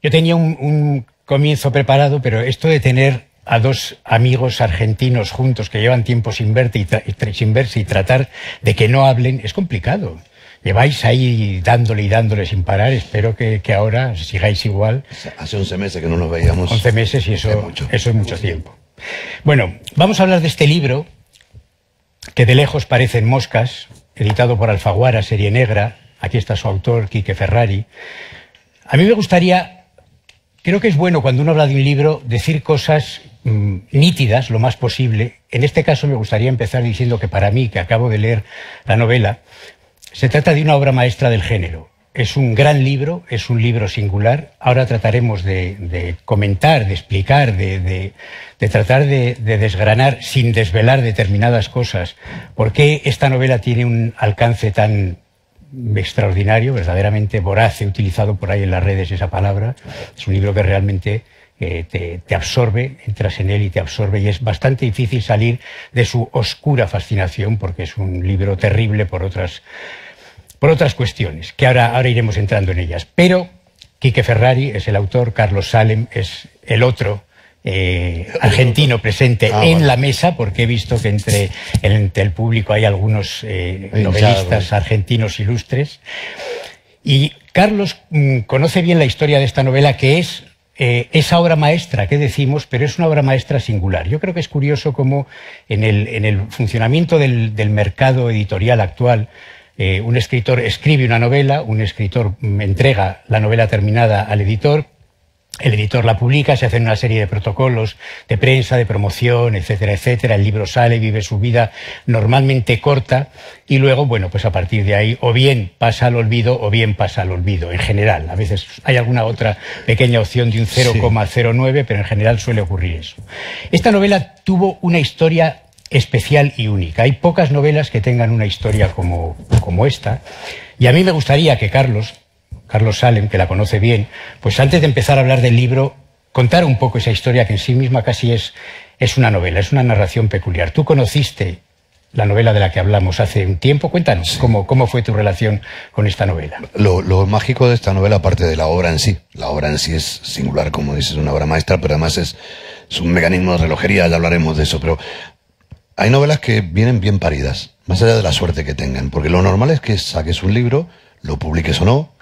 Yo tenía un comienzo preparado, pero esto de tener a dos amigos argentinos juntos que llevan tiempo sin sin verse y tratar de que no hablen es complicado. Lleváis ahí dándole y dándole sin parar. Espero que ahora sigáis igual. Hace 11 meses que no nos veíamos. 11 meses y eso es mucho tiempo. Bueno, vamos a hablar de este libro que de lejos parecen moscas, editado por Alfaguara, serie negra. Aquí está su autor, Quique Ferrari. A mí me gustaría, creo que es bueno cuando uno habla de un libro decir cosas nítidas lo más posible. En este caso me gustaría empezar diciendo que para mí, que acabo de leer la novela, se trata de una obra maestra del género. Es un gran libro, es un libro singular. Ahora trataremos de comentar, de explicar, de tratar de desgranar, sin desvelar determinadas cosas, por qué esta novela tiene un alcance tan extraordinario, verdaderamente voraz. He utilizado por ahí en las redes esa palabra. Es un libro que realmente te absorbe, entras en él y te absorbe, y es bastante difícil salir de su oscura fascinación, porque es un libro terrible por otras cuestiones, que ahora iremos entrando en ellas. Pero Quique Ferrari es el autor, Carlos Salem es el otro argentino presente en la mesa, porque he visto que entre el público hay algunos novelistas argentinos ilustres. Y Carlos conoce bien la historia de esta novela, que es esa obra maestra que decimos, pero es una obra maestra singular. Yo creo que es curioso cómo en el funcionamiento del mercado editorial actual, un escritor escribe una novela, un escritor entrega la novela terminada al editor, el editor la publica, se hacen una serie de protocolos de prensa, de promoción, etcétera, etcétera. El libro sale, vive su vida normalmente corta y luego, bueno, pues a partir de ahí o bien pasa al olvido o bien pasa al olvido, en general. A veces hay alguna otra pequeña opción de un 0,09, pero en general suele ocurrir eso. Esta novela tuvo una historia especial y única. Hay pocas novelas que tengan una historia como esta, y a mí me gustaría que Carlos Salem, que la conoce bien, pues antes de empezar a hablar del libro, contar un poco esa historia, que en sí misma casi es una novela, es una narración peculiar. Tú conociste la novela de la que hablamos hace un tiempo. Cuéntanos, sí, cómo fue tu relación con esta novela. Lo mágico de esta novela, aparte de la obra en sí, la obra en sí es singular, como dices, una obra maestra, pero además es un mecanismo de relojería, ya hablaremos de eso, pero hay novelas que vienen bien paridas, más allá de la suerte que tengan, porque lo normal es que saques un libro, lo publiques o no,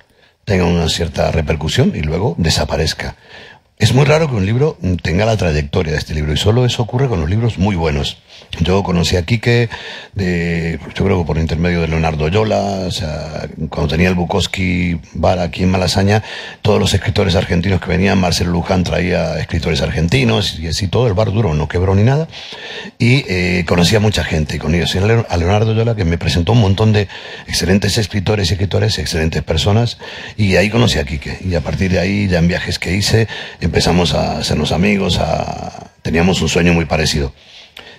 tenga una cierta repercusión y luego desaparezca. Es muy raro que un libro tenga la trayectoria de este libro, y solo eso ocurre con los libros muy buenos. Yo conocí a Quique, yo creo que por intermedio de Leonardo Yola, o sea, cuando tenía el Bukowski Bar aquí en Malasaña, todos los escritores argentinos que venían, Marcelo Luján traía escritores argentinos, y así todo el bar duró, no quebró ni nada, y conocí a mucha gente, y con ellos a Leonardo Yola, que me presentó un montón de excelentes escritores y escritoras, excelentes personas, y ahí conocí a Quique, y a partir de ahí, ya en viajes que hice, empezamos a hacernos amigos, teníamos un sueño muy parecido.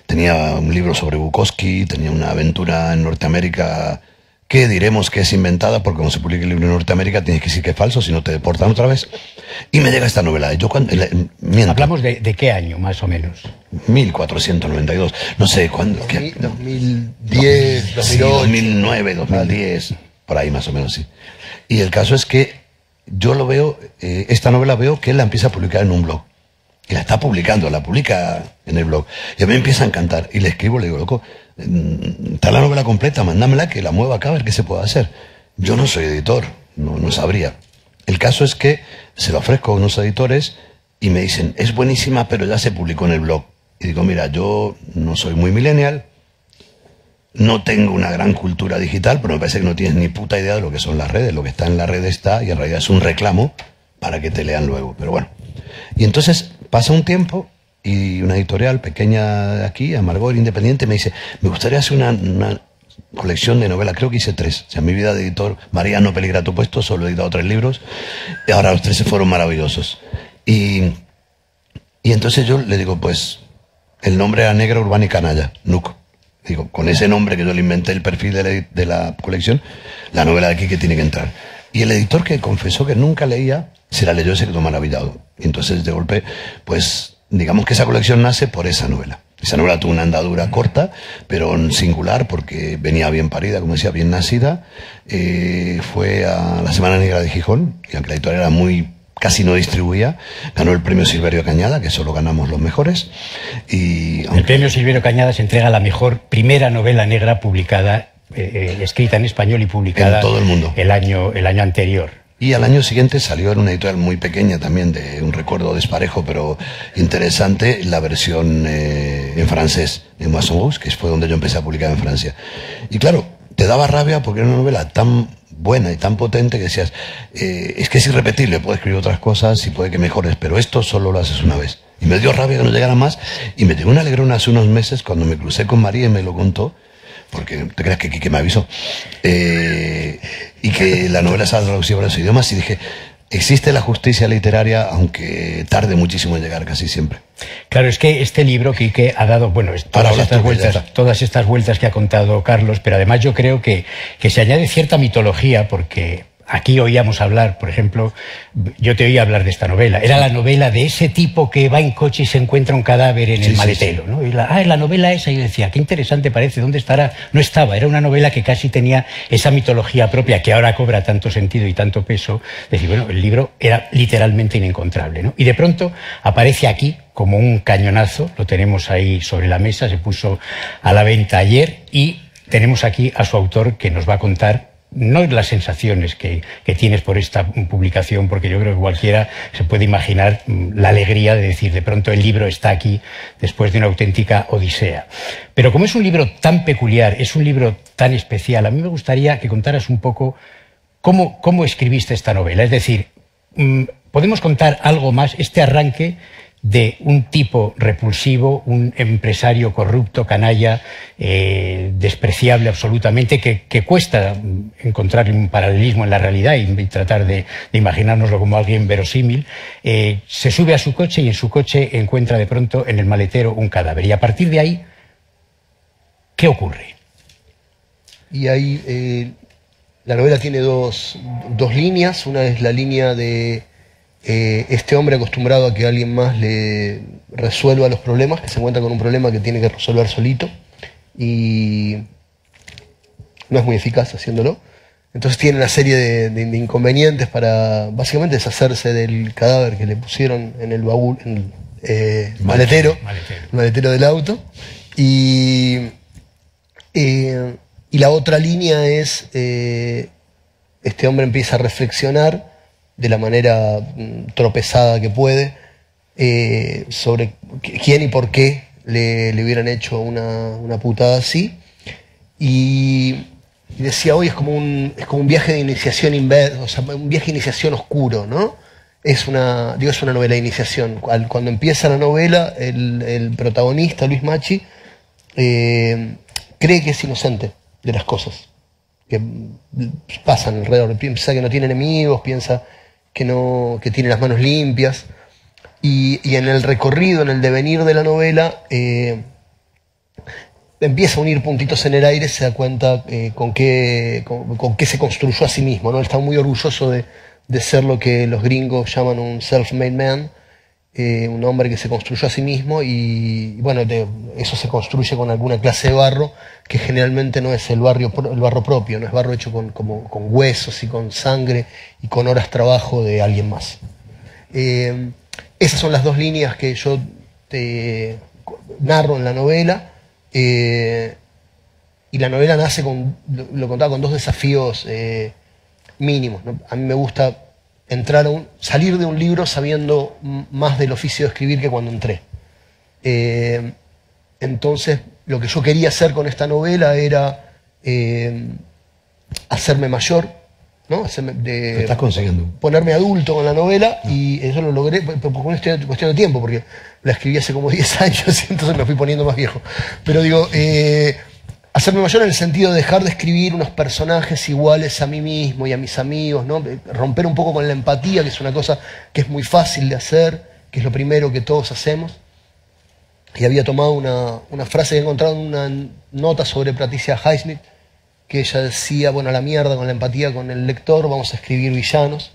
Tenía un libro sobre Bukowski, tenía una aventura en Norteamérica que diremos que es inventada, porque cuando se publica el libro en Norteamérica tienes que decir que es falso, si no te deportan otra vez. Y me llega esta novela. Yo ¿Hablamos de qué año, más o menos? 1492. No sé cuándo. 2010, 2008. Sí, 2009, 2010. Por ahí más o menos, sí. Y el caso es que yo lo veo, esta novela veo que él la empieza a publicar en un blog. Y la está publicando, la publica en el blog. Y a mí me empieza a encantar. Y le escribo, le digo, loco, está la novela completa, mándamela que la mueva acá a ver qué se puede hacer. Yo no soy editor, no sabría. El caso es que se lo ofrezco a unos editores y me dicen, es buenísima, pero ya se publicó en el blog. Y digo, mira, yo no soy muy millennial, no tengo una gran cultura digital, pero me parece que no tienes ni puta idea de lo que son las redes. Lo que está en la red está, y en realidad es un reclamo para que te lean luego. Pero bueno. Y entonces pasa un tiempo y una editorial pequeña de aquí, Amargor Independiente, me dice, me gustaría hacer una colección de novelas, creo que hice 3. O sea, mi vida de editor, Mariano Peligrato Puesto, solo he editado 3 libros, y ahora los 3 fueron maravillosos. Y entonces yo le digo, pues, el nombre era Negra, Urbana y Canalla, NUC. Digo, con ese nombre que yo le inventé el perfil de la colección, la novela de aquí que tiene que entrar. Y el editor, que confesó que nunca leía, se la leyó, y se quedó maravillado. Y entonces, de golpe, pues, digamos que esa colección nace por esa novela. Esa novela tuvo una andadura corta, pero singular, porque venía bien parida, como decía, bien nacida. Fue a la Semana Negra de Gijón, y aunque la editorial era muy casi no distribuía. Ganó el premio Silverio Cañada, que solo ganamos los mejores. Y el premio Silverio Cañada se entrega a la mejor primera novela negra publicada, escrita en español y publicada en todo el mundo. El año anterior. Y al año siguiente salió en una editorial muy pequeña también, de un recuerdo desparejo, pero interesante, la versión en francés de Moisson Rouge, que fue donde yo empecé a publicar en Francia. Y claro, te daba rabia porque era una novela tan buena y tan potente que decías, es que es irrepetible, puedes escribir otras cosas y puede que mejores, pero esto solo lo haces una vez. Y me dio rabia que no llegara más, y me dio una alegrón hace unos meses cuando me crucé con María y me lo contó, porque te creas que Quique me avisó, y que la novela estaba traducida para los idiomas, y dije, existe la justicia literaria, aunque tarde muchísimo en llegar, casi siempre. Claro, es que este libro, Quique, ha dado, bueno, todas estas vueltas que ha contado Carlos, pero además yo creo que se añade cierta mitología, porque aquí oíamos hablar, por ejemplo, yo te oía hablar de esta novela. Era la novela de ese tipo que va en coche y se encuentra un cadáver en el maletero, ¿no? Y la novela esa, y yo decía, qué interesante parece, ¿dónde estará? No estaba, era una novela que casi tenía esa mitología propia que ahora cobra tanto sentido y tanto peso. Decir, bueno, el libro era literalmente inencontrable, ¿no? Y de pronto aparece aquí como un cañonazo, lo tenemos ahí sobre la mesa, se puso a la venta ayer, y tenemos aquí a su autor, que nos va a contar no las sensaciones que tienes por esta publicación, porque yo creo que cualquiera se puede imaginar la alegría de decir, de pronto el libro está aquí después de una auténtica odisea. Pero como es un libro tan peculiar, es un libro tan especial, a mí me gustaría que contaras un poco cómo escribiste esta novela. Es decir, ¿podemos contar algo más, este arranque de un tipo repulsivo, un empresario corrupto, canalla, despreciable absolutamente, que cuesta encontrar un paralelismo en la realidad y tratar de imaginárnoslo como alguien verosímil? Se sube a su coche y en su coche encuentra de pronto en el maletero un cadáver. Y a partir de ahí, ¿qué ocurre? Y ahí la novela tiene dos líneas. Una es la línea de este hombre acostumbrado a que alguien más le resuelva los problemas, que se encuentra con un problema que tiene que resolver solito y no es muy eficaz haciéndolo. Entonces tiene una serie de inconvenientes para básicamente deshacerse del cadáver que le pusieron en el baúl, en el maletero del auto. Y la otra línea es este hombre empieza a reflexionar de la manera tropezada que puede, sobre quién y por qué le hubieran hecho una putada así. Y decía, hoy es como un viaje de iniciación inverso, o sea, un viaje de iniciación oscuro, ¿no? Es una novela de iniciación. Cuando empieza la novela, el protagonista, Luis Macchi, cree que es inocente de las cosas que pasan alrededor. Piensa que no tiene enemigos, piensa que tiene las manos limpias, y en el recorrido, en el devenir de la novela, empieza a unir puntitos en el aire, se da cuenta con qué se construyó a sí mismo, ¿no? Él está muy orgulloso de ser lo que los gringos llaman un self-made man, un hombre que se construyó a sí mismo, y bueno, eso se construye con alguna clase de barro que generalmente no es el barro propio, no es barro hecho con huesos y con sangre y con horas de trabajo de alguien más. Esas son las dos líneas que yo te narro en la novela, y la novela nace lo contaba, con dos desafíos mínimos, ¿no? A mí me gusta salir de un libro sabiendo más del oficio de escribir que cuando entré. Entonces, lo que yo quería hacer con esta novela era hacerme mayor, ¿no? Lo estás consiguiendo. Ponerme adulto con la novela, y eso lo logré por cuestión de tiempo, porque la escribí hace como 10 años, y entonces me fui poniendo más viejo. Pero digo, hacerme mayor en el sentido de dejar de escribir unos personajes iguales a mí mismo y a mis amigos, ¿no? Romper un poco con la empatía, que es una cosa que es muy fácil de hacer, que es lo primero que todos hacemos. Y había tomado una frase que he encontrado en una nota sobre Patricia Highsmith, que ella decía, bueno, a la mierda con la empatía con el lector, vamos a escribir villanos.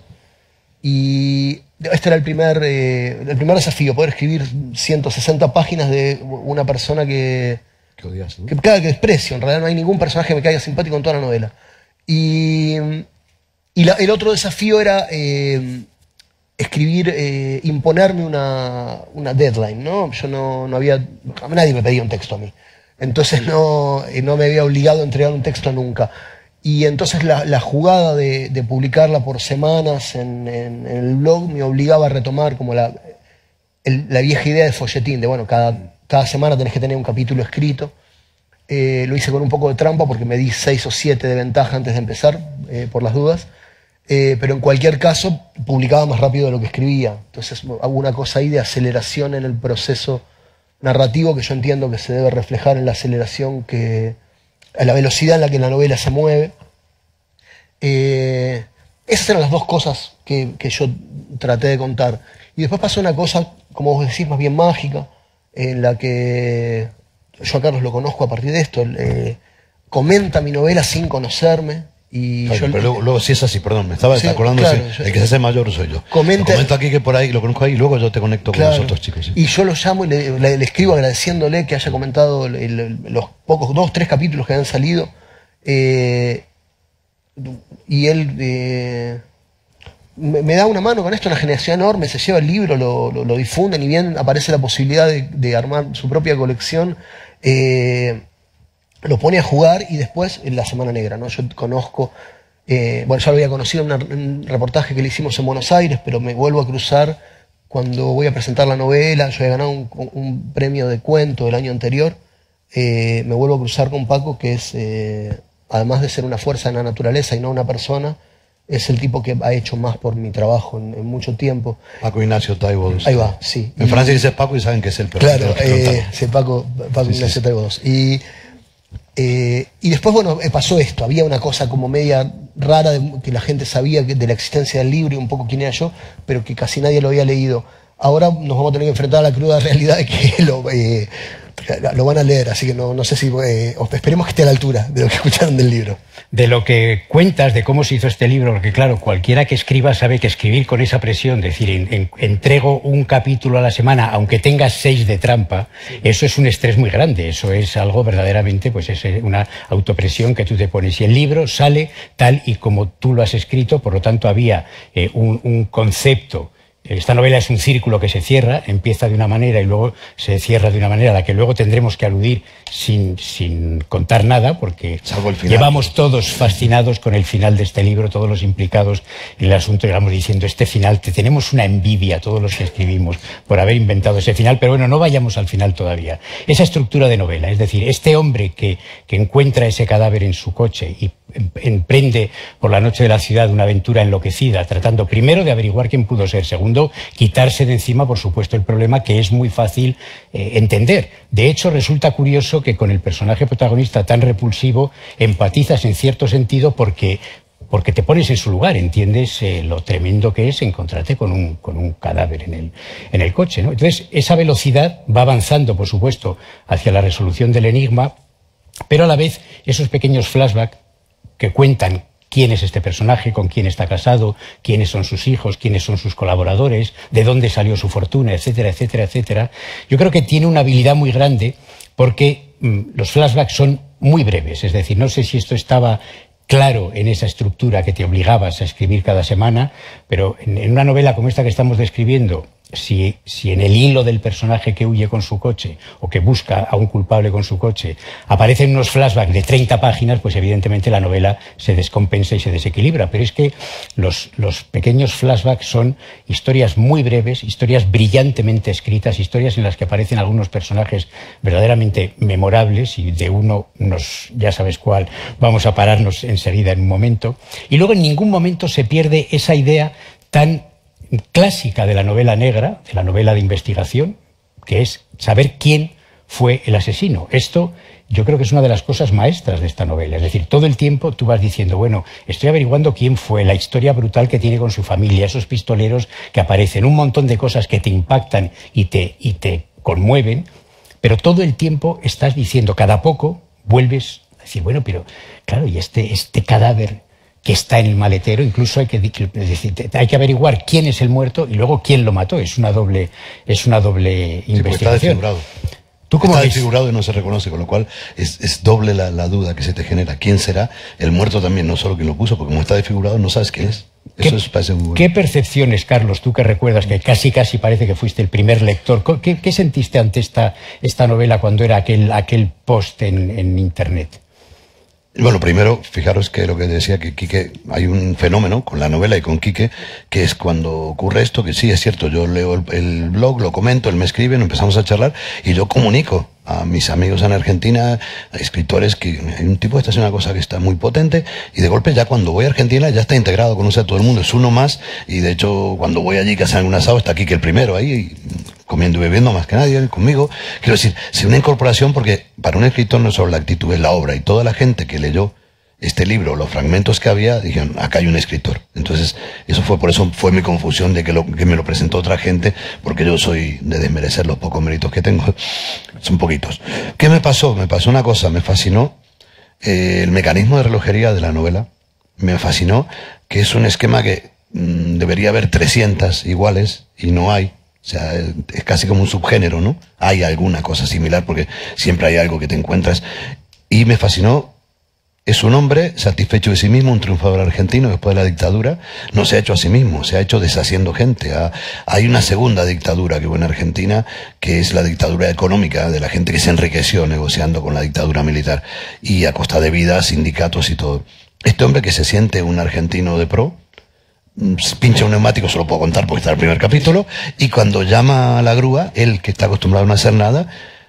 Y este era el primer desafío, poder escribir 160 páginas de una persona que odias, ¿no? Que desprecio. En realidad no hay ningún personaje que me caiga simpático en toda la novela. Y el otro desafío era escribir, imponerme una deadline, ¿no? Yo no había, nadie me pedía un texto a mí. Entonces no me había obligado a entregar un texto nunca. Y entonces la jugada de publicarla por semanas en el blog me obligaba a retomar como la vieja idea de folletín, de bueno, cada semana tenés que tener un capítulo escrito. Lo hice con un poco de trampa porque me di 6 o 7 de ventaja antes de empezar, por las dudas. Pero en cualquier caso publicaba más rápido de lo que escribía. Entonces hubo una cosa ahí de aceleración en el proceso narrativo que yo entiendo que se debe reflejar en la aceleración a la velocidad en la que la novela se mueve. Esas eran las dos cosas que yo traté de contar. Y después pasó una cosa, como vos decís, más bien mágica, en la que yo a Carlos lo conozco a partir de esto. Comenta mi novela sin conocerme. Y claro, yo, pero luego sí es así, perdón, me estaba acordando, claro, el que se hace mayor soy yo. Comento aquí que por ahí, lo conozco ahí, y luego yo te conecto con los otros chicos. Sí. Y yo lo llamo y le escribo agradeciéndole que haya comentado los pocos, 2 o 3 capítulos que han salido. Y él me da una mano con esto, una generación enorme, se lleva el libro, lo difunden, y bien aparece la posibilidad de armar su propia colección. Lo pone a jugar y después en la Semana Negra, ¿no? Yo conozco, bueno, ya lo había conocido en un reportaje que le hicimos en Buenos Aires, pero me vuelvo a cruzar cuando voy a presentar la novela. Yo he ganado un premio de cuento el año anterior. Me vuelvo a cruzar con Paco, que es, además de ser una fuerza en la naturaleza y no una persona, es el tipo que ha hecho más por mi trabajo en mucho tiempo. Paco Ignacio Taibo. Ahí va, sí. En Francia dices Paco y saben que es él. Claro, sí, Paco Ignacio Taibo. Y después, bueno, pasó esto. Había una cosa como media rara que la gente sabía de la existencia del libro y un poco quién era yo, pero que casi nadie lo había leído. Ahora nos vamos a tener que enfrentar a la cruda realidad de que lo van a leer, así que no sé si... esperemos que esté a la altura de lo que escucharon del libro. De lo que cuentas, de cómo se hizo este libro, porque claro, cualquiera que escriba sabe que escribir con esa presión, decir, entrego un capítulo a la semana, aunque tengas 6 de trampa, eso es un estrés muy grande, eso es algo verdaderamente, pues es una autopresión que tú te pones. Y el libro sale tal y como tú lo has escrito, por lo tanto había un concepto. Esta novela es un círculo que se cierra, empieza de una manera y luego se cierra de una manera a la que luego tendremos que aludir sin contar nada, porque llevamos todos fascinados con el final de este libro, todos los implicados en el asunto, y vamos diciendo, este final, tenemos una envidia, todos los que escribimos, por haber inventado ese final, pero bueno, no vayamos al final todavía. Esa estructura de novela, es decir, este hombre que encuentra ese cadáver en su coche y emprende por la noche de la ciudad una aventura enloquecida, tratando primero de averiguar quién pudo ser, segundo, quitarse de encima, por supuesto, el problema, que es muy fácil entender. De hecho, resulta curioso que con el personaje protagonista tan repulsivo empatizas en cierto sentido porque te pones en su lugar, entiendes lo tremendo que es encontrarte con un cadáver en el coche, ¿no? Entonces, esa velocidad va avanzando, por supuesto, hacia la resolución del enigma, pero a la vez esos pequeños flashbacks que cuentan quién es este personaje, con quién está casado, quiénes son sus hijos, quiénes son sus colaboradores, de dónde salió su fortuna, etcétera, etcétera, etcétera. Yo creo que tiene una habilidad muy grande porque los flashbacks son muy breves, es decir, no sé si esto estaba claro en esa estructura que te obligabas a escribir cada semana, pero en una novela como esta que estamos describiendo, si en el hilo del personaje que huye con su coche o que busca a un culpable con su coche aparecen unos flashbacks de 30 páginas, pues evidentemente la novela se descompensa y se desequilibra. Pero es que los pequeños flashbacks son historias muy breves, historias brillantemente escritas, historias en las que aparecen algunos personajes verdaderamente memorables, y de uno ya sabes cuál, vamos a pararnos enseguida en un momento. Y luego en ningún momento se pierde esa idea tan clásica de la novela negra, de la novela de investigación, que es saber quién fue el asesino. Esto yo creo que es una de las cosas maestras de esta novela. Es decir, todo el tiempo tú vas diciendo, bueno, estoy averiguando quién fue, la historia brutal que tiene con su familia, esos pistoleros que aparecen, un montón de cosas que te impactan y te conmueven, pero todo el tiempo estás diciendo, cada poco vuelves a decir, bueno, pero claro, y este cadáver que está en el maletero, incluso hay que averiguar quién es el muerto y luego quién lo mató. Es una doble investigación. Está desfigurado. ¿Tú cómo está ves? Desfigurado y no se reconoce, con lo cual es doble la duda que se te genera. ¿Quién será? El muerto también, no solo quien lo puso, porque como está desfigurado no sabes quién es. Eso parece muy bueno. ¿Qué percepciones, Carlos, tú que recuerdas que casi parece que fuiste el primer lector? ¿Qué sentiste ante esta novela cuando era aquel post en Internet? Bueno, primero, fijaros que lo que decía que Quique, hay un fenómeno con la novela y con Quique, que es cuando ocurre esto, que sí, es cierto, yo leo el blog, lo comento, él me escribe, empezamos a charlar y yo comunico a mis amigos en Argentina, a escritores, que hay un tipo que está haciendo una cosa que está muy potente y de golpe ya cuando voy a Argentina ya está integrado, conoce a todo el mundo, es uno más y de hecho cuando voy allí que hacen un asado está Quique el primero ahí, comiendo y bebiendo más que nadie, conmigo. Quiero decir, es una incorporación porque para un escritor no es solo la actitud, es la obra. Y toda la gente que leyó este libro, los fragmentos que había, dijeron, acá hay un escritor. Entonces, por eso fue mi confusión de que me lo presentó otra gente, porque yo soy de desmerecer los pocos méritos que tengo. Son poquitos. ¿Qué me pasó? Me pasó una cosa, me fascinó el mecanismo de relojería de la novela. Me fascinó que es un esquema que debería haber 300 iguales y no hay. O sea, es casi como un subgénero, ¿no? Hay alguna cosa similar porque siempre hay algo que te encuentras. Y me fascinó, es un hombre satisfecho de sí mismo, un triunfador argentino después de la dictadura. No se ha hecho a sí mismo, se ha hecho deshaciendo gente. Hay una segunda dictadura que hubo en Argentina, que es la dictadura económica de la gente que se enriqueció negociando con la dictadura militar y a costa de vida, sindicatos y todo. Este hombre que se siente un argentino de pro, pincha un neumático, se lo puedo contar porque está en el primer capítulo, y cuando llama a la grúa, él que está acostumbrado a no hacer nada,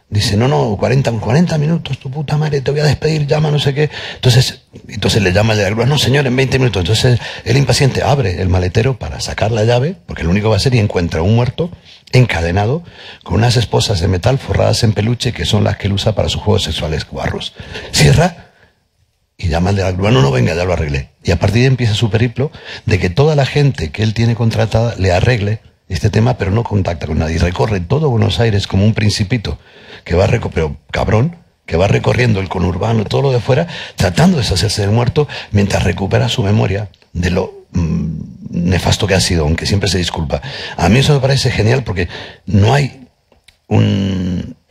dice, no, 40 minutos, tu puta madre, te voy a despedir, llama, no sé qué. Entonces le llama el de la grúa, no señor, en 20 minutos. Entonces el impaciente abre el maletero para sacar la llave, porque lo único que va a hacer y encuentra un muerto encadenado con unas esposas de metal forradas en peluche que son las que él usa para sus juegos sexuales guarros. Cierra y llama al de la grúa, no, venga, ya lo arreglé. Y a partir de ahí empieza su periplo de que toda la gente que él tiene contratada le arregle este tema, pero no contacta con nadie. Recorre todo Buenos Aires como un principito, que va pero cabrón, que va recorriendo el conurbano, todo lo de fuera, tratando de deshacerse del muerto, mientras recupera su memoria de lo nefasto que ha sido, aunque siempre se disculpa. A mí eso me parece genial porque no hay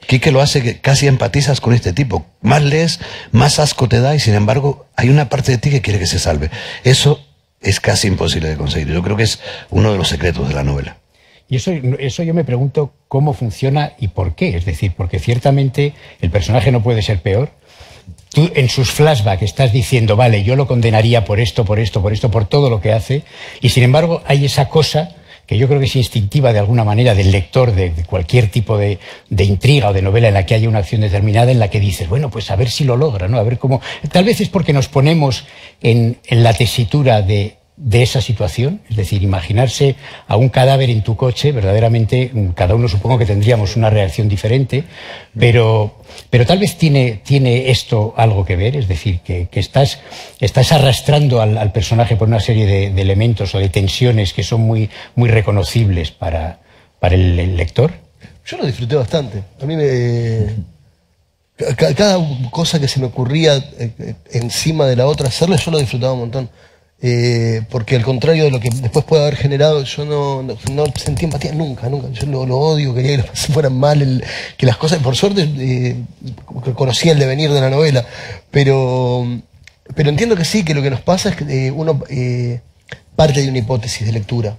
Quique lo hace que casi empatizas con este tipo. Más lees, más asco te da y sin embargo hay una parte de ti que quiere que se salve. Eso es casi imposible de conseguir. Yo creo que es uno de los secretos de la novela. Y eso yo me pregunto cómo funciona y por qué. Es decir, porque ciertamente el personaje no puede ser peor. Tú en sus flashbacks estás diciendo, vale, yo lo condenaría por esto, por todo lo que hace. Y sin embargo hay esa cosa que yo creo que es instintiva de alguna manera del lector de cualquier tipo de intriga o de novela en la que haya una acción determinada, en la que dices, bueno, pues a ver si lo logra, ¿no? A ver cómo. Tal vez es porque nos ponemos en la tesitura de esa situación, es decir, imaginarse a un cadáver en tu coche, verdaderamente, cada uno supongo que tendríamos una reacción diferente, pero tal vez tiene esto algo que ver, es decir, que estás arrastrando al personaje por una serie de elementos o de tensiones que son muy reconocibles para el lector. Yo lo disfruté bastante. A mí cada cosa que se me ocurría encima de la otra hacerle, yo lo disfrutaba un montón. Porque al contrario de lo que después puede haber generado, yo no sentí empatía nunca. Yo lo odio, quería que las cosas fueran mal, que las cosas, por suerte, conocía el devenir de la novela, pero entiendo que sí, que lo que nos pasa es que uno parte de una hipótesis de lectura.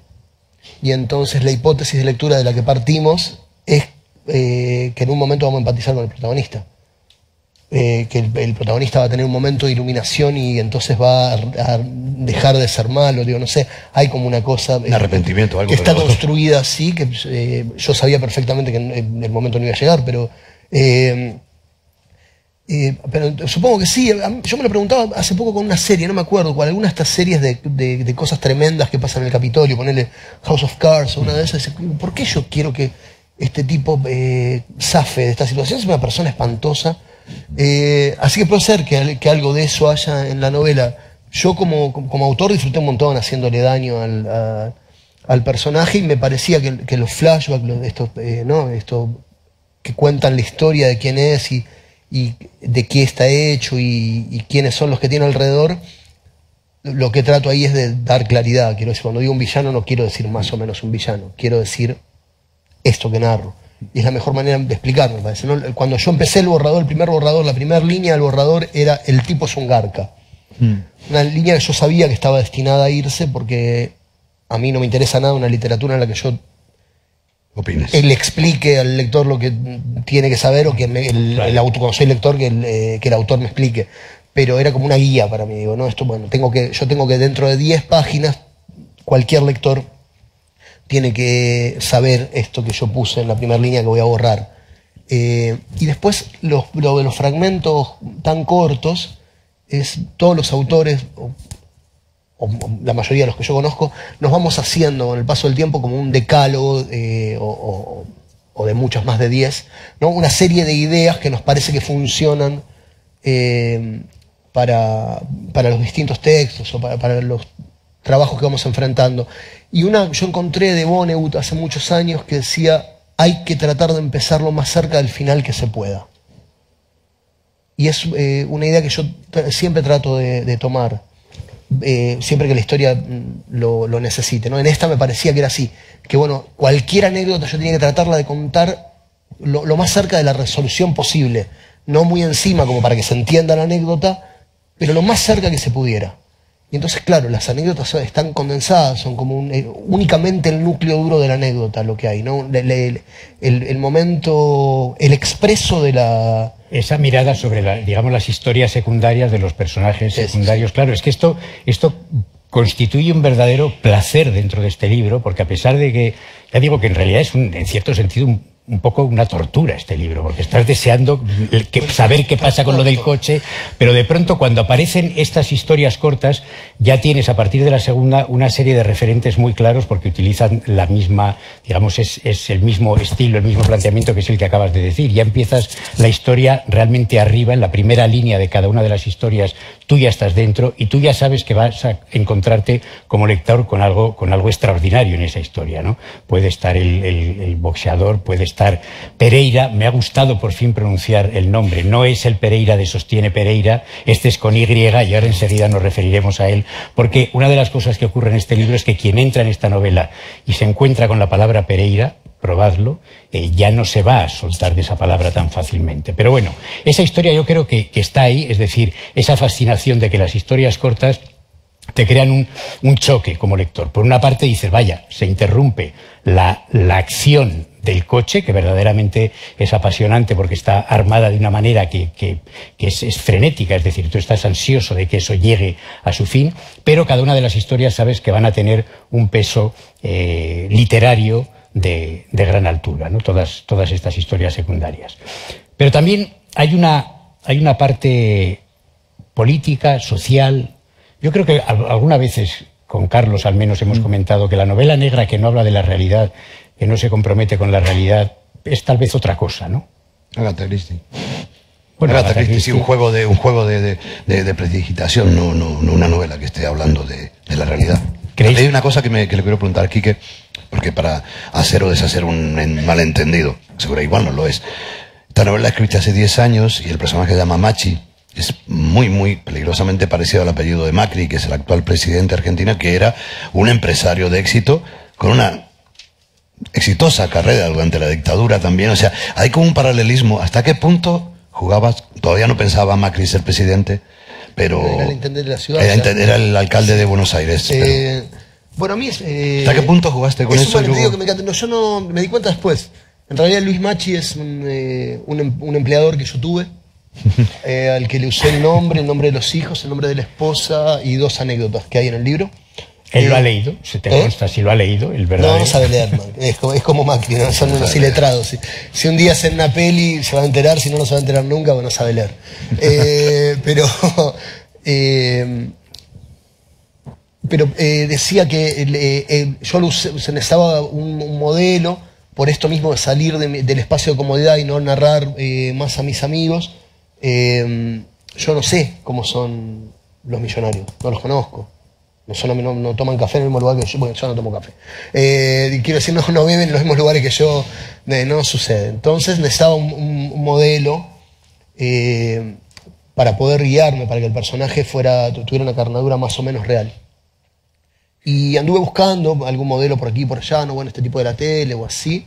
Y entonces la hipótesis de lectura de la que partimos es que en un momento vamos a empatizar con el protagonista. Que el protagonista va a tener un momento de iluminación y entonces va a dejar de ser malo, digo, no sé, hay como una cosa un arrepentimiento, algo que está construida así, que yo sabía perfectamente que en el momento no iba a llegar, pero supongo que sí. Yo me lo preguntaba hace poco con una serie, no me acuerdo cuál, alguna de estas series de cosas tremendas que pasan en el Capitolio, ponerle House of Cards o una de esas, ¿por qué yo quiero que este tipo zafe de esta situación? Es una persona espantosa. Así que puede ser que algo de eso haya en la novela. Yo como autor disfruté un montón haciéndole daño al personaje y me parecía que los flashbacks, esto que cuentan la historia de quién es y de qué está hecho y quiénes son los que tiene alrededor, lo que trato ahí es de dar claridad. Quiero decir, cuando digo un villano no quiero decir más o menos un villano, quiero decir esto que narro. Y es la mejor manera de explicarlo, me parece, ¿no? Cuando yo empecé el primer borrador, la primera línea del borrador era el tipo es un garca. Una línea que yo sabía que estaba destinada a irse porque a mí no me interesa nada una literatura en la que yo le explique al lector lo que tiene que saber o que cuando soy lector que el autor me explique. Pero era como una guía para mí. Digo, no, esto, bueno, yo tengo que dentro de 10 páginas, cualquier lector tiene que saber esto que yo puse en la primera línea que voy a borrar. Y después lo de los fragmentos tan cortos, todos los autores, o la mayoría de los que yo conozco, nos vamos haciendo con el paso del tiempo como un decálogo o de muchas más de 10, ¿no? Una serie de ideas que nos parece que funcionan para los distintos textos o para los trabajos que vamos enfrentando. Y yo encontré de Vonnegut hace muchos años que decía: hay que tratar de empezar lo más cerca del final que se pueda. Y es una idea que yo siempre trato de tomar, siempre que la historia lo necesite, ¿no? En esta me parecía que era así, que bueno, cualquier anécdota yo tenía que tratarla de contar lo más cerca de la resolución posible, no muy encima como para que se entienda la anécdota, pero lo más cerca que se pudiera. Y entonces, claro, las anécdotas están condensadas, son como únicamente el núcleo duro de la anécdota lo que hay, ¿no? El momento, el expreso de la... Esa mirada sobre, digamos, las historias secundarias de los personajes secundarios. Claro, es que esto constituye un verdadero placer dentro de este libro, porque a pesar de que, ya digo que en realidad es en cierto sentido un poco una tortura este libro, porque estás deseando saber qué pasa con lo del coche, pero de pronto cuando aparecen estas historias cortas ya tienes a partir de la segunda una serie de referentes muy claros, porque utilizan la misma, digamos, es el mismo estilo, el mismo planteamiento que es el que acabas de decir. Ya empiezas la historia realmente arriba, en la primera línea de cada una de las historias tú ya estás dentro y tú ya sabes que vas a encontrarte como lector con algo extraordinario en esa historia, ¿no? Puede estar el boxeador, puede estar Pereira. Me ha gustado por fin pronunciar el nombre. No es el Pereira de Sostiene Pereira, este es con Y, y ahora enseguida nos referiremos a él, porque una de las cosas que ocurre en este libro es que quien entra en esta novela y se encuentra con la palabra Pereira, probadlo, ya no se va a soltar de esa palabra tan fácilmente. Pero bueno, esa historia yo creo que está ahí, es decir, esa fascinación de que las historias cortas te crean un choque como lector. Por una parte dices, vaya, se interrumpe la acción del coche, que verdaderamente es apasionante porque está armada de una manera que es frenética, es decir, tú estás ansioso de que eso llegue a su fin, pero cada una de las historias sabes que van a tener un peso literario de gran altura, ¿no? Todas estas historias secundarias. Pero también hay una parte política, social. Yo creo que algunas veces, con Carlos al menos, hemos comentado que la novela negra que no habla de la realidad, que no se compromete con la realidad, es tal vez otra cosa, ¿no? Agatha Christie. Bueno, Agatha Christie, sí, un juego de predigitación, no una novela que esté hablando de la realidad. Hay una cosa que le quiero preguntar a Quique, porque para hacer o deshacer un malentendido, seguro igual no lo es. Esta novela la escribiste hace 10 años y el personaje se llama Machi. Es muy, muy peligrosamente parecido al apellido de Macri, que es el actual presidente de Argentina, que era un empresario de éxito con una exitosa carrera durante la dictadura también. O sea, hay como un paralelismo. ¿Hasta qué punto jugabas? Todavía no pensaba Macri ser presidente, pero era el intendente de la ciudad. Era el alcalde de Buenos Aires. Bueno, a mí ¿hasta qué punto jugaste con eso? Es un que me encanta. No, yo no me di cuenta después. En realidad Luis Machi es un empleador que yo tuve, al que le usé el nombre de los hijos, el nombre de la esposa y 2 anécdotas que hay en el libro. ¿Él lo ha leído? ¿Se te consta si lo ha leído? El verdadero. No sabe leer, man. Es como Macri, ¿no? Son unos iletrados. Si un día hacen una peli se va a enterar, si no, no se va a enterar nunca, pues no sabe leer. Pero decía que yo se necesitaba un modelo, por esto mismo de salir del espacio de comodidad y no narrar más a mis amigos. Yo no sé cómo son los millonarios, no los conozco. No toman café en el mismo lugar que yo. Bueno, yo no tomo café. Quiero decir, no viven en los mismos lugares que yo. No sucede. Entonces necesitaba un modelo para poder guiarme, para que el personaje tuviera una carnadura más o menos real. Y anduve buscando algún modelo por aquí y por allá, no, bueno, este tipo de la tele o así.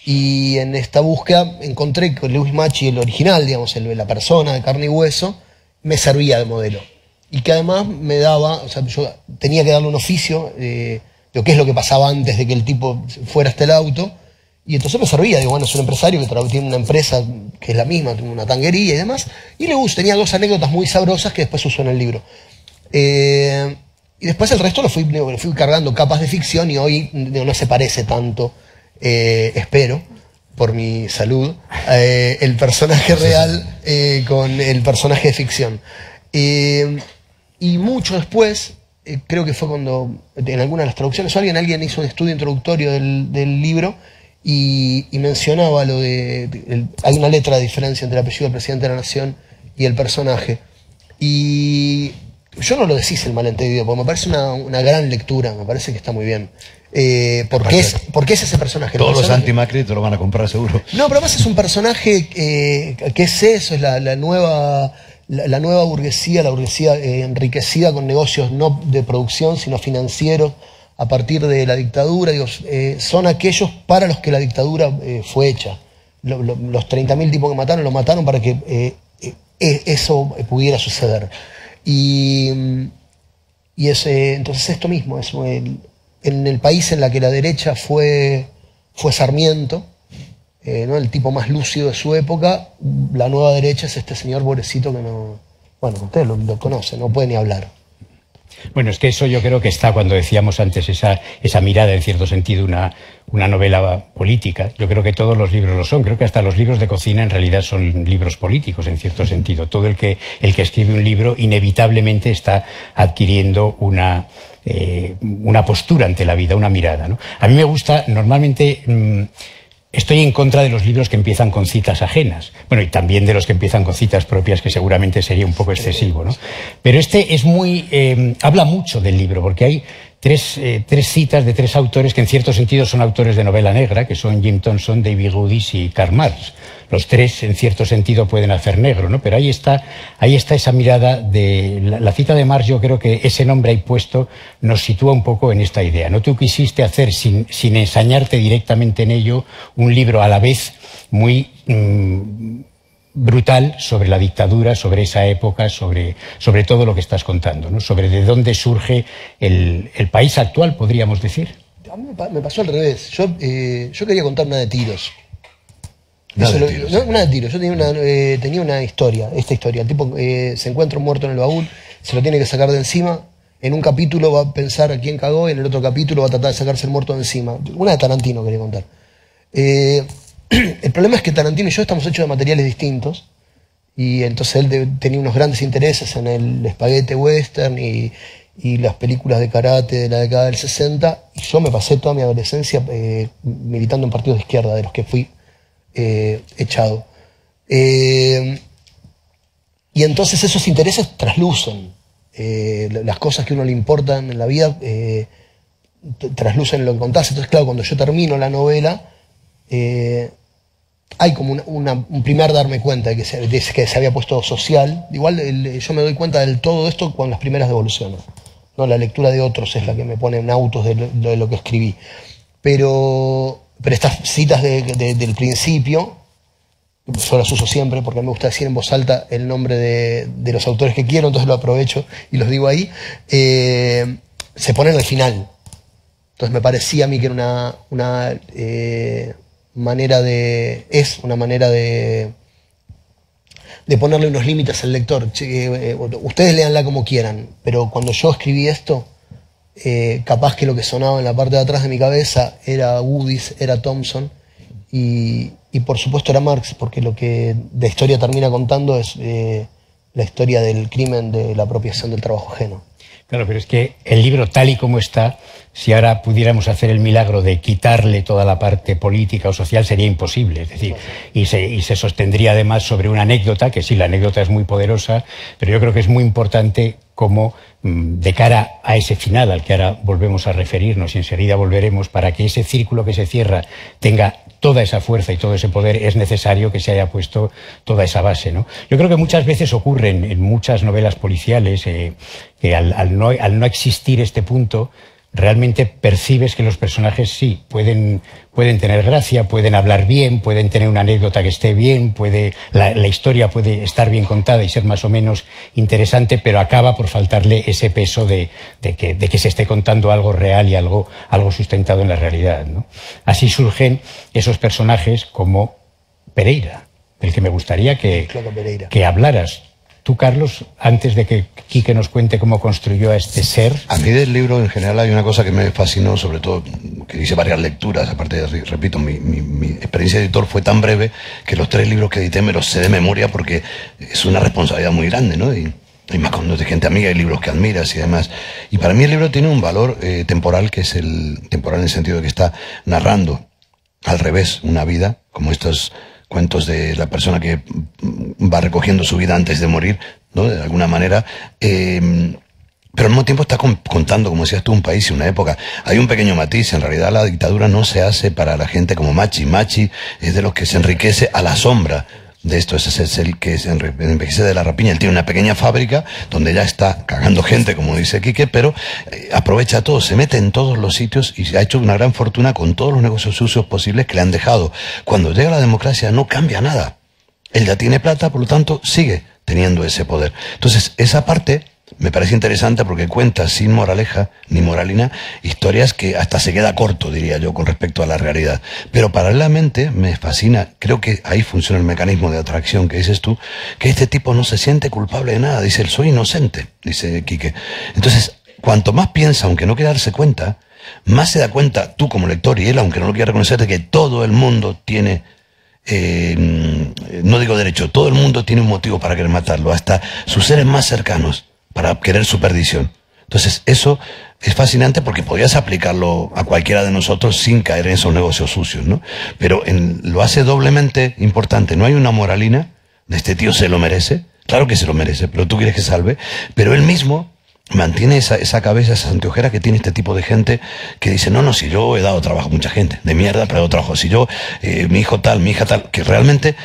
Y en esta búsqueda encontré que Luis Machi, el original, digamos, la persona de carne y hueso, me servía de modelo. y que además me daba, o sea, yo tenía que darle un oficio de qué es lo que pasaba antes de que el tipo fuera hasta el auto, y entonces me servía, digo, bueno, es un empresario que tiene una empresa que es la misma, tiene una tanguería y demás, y le gusta, tenía 2 anécdotas muy sabrosas que después uso en el libro. Y después el resto lo fui cargando capas de ficción, y hoy no se parece tanto, espero, por mi salud, el personaje real con el personaje de ficción. Y mucho después, creo que fue cuando, en alguna de las traducciones, alguien hizo un estudio introductorio del libro y mencionaba lo de... hay una letra de diferencia entre el apellido del presidente de la Nación y el personaje. Y yo no lo deshice el malentendido, porque me parece una gran lectura, me parece que está muy bien. Porque es ese personaje. Todos los anti-Macri te lo van a comprar seguro. No, pero además es un personaje que es eso, es la nueva burguesía, la burguesía enriquecida con negocios no de producción, sino financieros, a partir de la dictadura. Digo, son aquellos para los que la dictadura fue hecha. Los 30.000 tipos que mataron, lo mataron para que eso pudiera suceder. Y entonces esto mismo, en el país en la que la derecha fue Sarmiento, ¿no? El tipo más lúcido de su época, la nueva derecha es este señor pobrecito que no... Bueno, ustedes lo conocen, no puede ni hablar. Bueno, es que eso yo creo que está, cuando decíamos antes, esa mirada, en cierto sentido, una novela política. Yo creo que todos los libros lo son. Creo que hasta los libros de cocina en realidad son libros políticos, en cierto sentido. Todo el que escribe un libro inevitablemente está adquiriendo una postura ante la vida, una mirada, ¿no? A mí me gusta, normalmente... Estoy en contra de los libros que empiezan con citas ajenas. Bueno, y también de los que empiezan con citas propias, que seguramente sería un poco excesivo, ¿no? Pero este es habla mucho del libro, porque hay tres citas de 3 autores que en cierto sentido son autores de novela negra, que son Jim Thompson, David Goodis y Karl Marx. Los 3 en cierto sentido pueden hacer negro, ¿no? Pero ahí está esa mirada de la cita de Marx. Yo creo que ese nombre ahí puesto nos sitúa un poco en esta idea, ¿no? Tú quisiste hacer, sin ensañarte directamente en ello, un libro a la vez muy brutal sobre la dictadura, sobre esa época, sobre todo lo que estás contando, ¿no? Sobre de dónde surge el país actual, podríamos decir. A mí me pasó al revés. Yo quería contar una de tiros. Una de tiros. Yo tenía una historia, esta historia. El tipo se encuentra muerto en el baúl, se lo tiene que sacar de encima. En un capítulo va a pensar a quién cagó, y en el otro capítulo va a tratar de sacarse el muerto de encima. Una de Tarantino quería contar. El problema es que Tarantino y yo estamos hechos de materiales distintos, y entonces él tenía unos grandes intereses en el espaguete western y las películas de karate de la década del 60, y yo me pasé toda mi adolescencia militando en partidos de izquierda, de los que fui echado. Y entonces esos intereses traslucen. Las cosas que a uno le importan en la vida traslucen lo que contás. Entonces, claro, cuando yo termino la novela, hay como un primer darme cuenta de que se había puesto social. Igual yo me doy cuenta del todo esto con las primeras devoluciones, ¿no? La lectura de otros es la que me pone en autos de lo que escribí. Pero estas citas del principio, yo las uso siempre porque me gusta decir en voz alta el nombre de los autores que quiero, entonces lo aprovecho y los digo ahí, se ponen al final. Entonces me parecía a mí que era una manera de ponerle unos límites al lector. Ustedes léanla como quieran, pero cuando yo escribí esto, capaz que lo que sonaba en la parte de atrás de mi cabeza era Goodis, era Thompson y por supuesto era Marx, porque lo que la historia termina contando es la historia del crimen de la apropiación del trabajo ajeno. Claro, pero es que el libro tal y como está, si ahora pudiéramos hacer el milagro de quitarle toda la parte política o social, sería imposible. Es decir, y se sostendría además sobre una anécdota, que sí, la anécdota es muy poderosa, pero yo creo que es muy importante cómo, de cara a ese final al que ahora volvemos a referirnos y enseguida volveremos, para que ese círculo que se cierra tenga toda esa fuerza y todo ese poder, es necesario que se haya puesto toda esa base, ¿no? Yo creo que muchas veces ocurren en muchas novelas policiales que al no existir este punto, realmente percibes que los personajes sí, pueden tener gracia, pueden hablar bien, pueden tener una anécdota que esté bien, la historia puede estar bien contada y ser más o menos interesante, pero acaba por faltarle ese peso de que se esté contando algo real y algo sustentado en la realidad, ¿no? Así surgen esos personajes como Pereira, del que me gustaría que hablaras. Tú, Carlos, antes de que Quique nos cuente cómo construyó a este ser... A mí del libro en general hay una cosa que me fascinó, sobre todo, que hice varias lecturas, aparte de, repito, mi experiencia de editor fue tan breve que los 3 libros que edité me los sé de memoria porque es una responsabilidad muy grande, ¿no? Y más cuando es de gente amiga, hay libros que admiras y demás. Y para mí el libro tiene un valor temporal, que es temporal en el sentido de que está narrando al revés una vida, como estos cuentos de la persona que va recogiendo su vida antes de morir, ¿no? De alguna manera, pero al mismo tiempo está contando, como decías tú, un país y una época. Hay un pequeño matiz, en realidad la dictadura no se hace para la gente como Machi. Machi es de los que se enriquece a la sombra de esto, ese es el que se envejece de la rapiña. Él tiene una pequeña fábrica donde ya está cagando gente, como dice Quique, pero aprovecha todo, se mete en todos los sitios y ha hecho una gran fortuna con todos los negocios sucios posibles que le han dejado. Cuando llega la democracia no cambia nada. Él ya tiene plata, por lo tanto sigue teniendo ese poder. Entonces, esa parte me parece interesante porque cuenta sin moraleja ni moralina historias que hasta se queda corto, diría yo, con respecto a la realidad. Pero paralelamente me fascina, creo que ahí funciona el mecanismo de atracción que dices tú, que este tipo no se siente culpable de nada. Dice, soy inocente, dice Quique. Entonces, cuanto más piensa, aunque no quiera darse cuenta, más se da cuenta tú como lector y él, aunque no lo quiera reconocer, de que todo el mundo tiene... no digo derecho, todo el mundo tiene un motivo para querer matarlo, hasta sus seres más cercanos, para querer su perdición. Entonces, eso es fascinante porque podías aplicarlo a cualquiera de nosotros sin caer en esos negocios sucios, ¿no? Pero lo hace doblemente importante. No hay una moralina de este tío se lo merece. Claro que se lo merece, pero tú quieres que salve. Pero él mismo mantiene esa cabeza, esa anteojera que tiene este tipo de gente que dice, no, si yo he dado trabajo a mucha gente, de mierda, pero he dado trabajo. Si yo, mi hijo tal, mi hija tal, que realmente...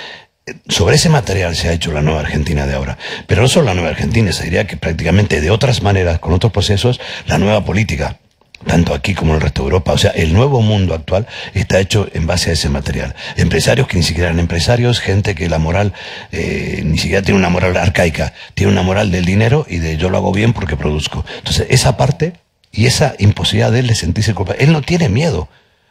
Sobre ese material se ha hecho la nueva Argentina de ahora. Pero no solo la nueva Argentina, se diría que prácticamente de otras maneras, con otros procesos, la nueva política, tanto aquí como en el resto de Europa. O sea, el nuevo mundo actual está hecho en base a ese material. Empresarios que ni siquiera eran empresarios, gente que la moral, ni siquiera tiene una moral arcaica, tiene una moral del dinero y de yo lo hago bien porque produzco. Entonces, esa parte y esa imposibilidad de él de sentirse culpable, él no tiene miedo.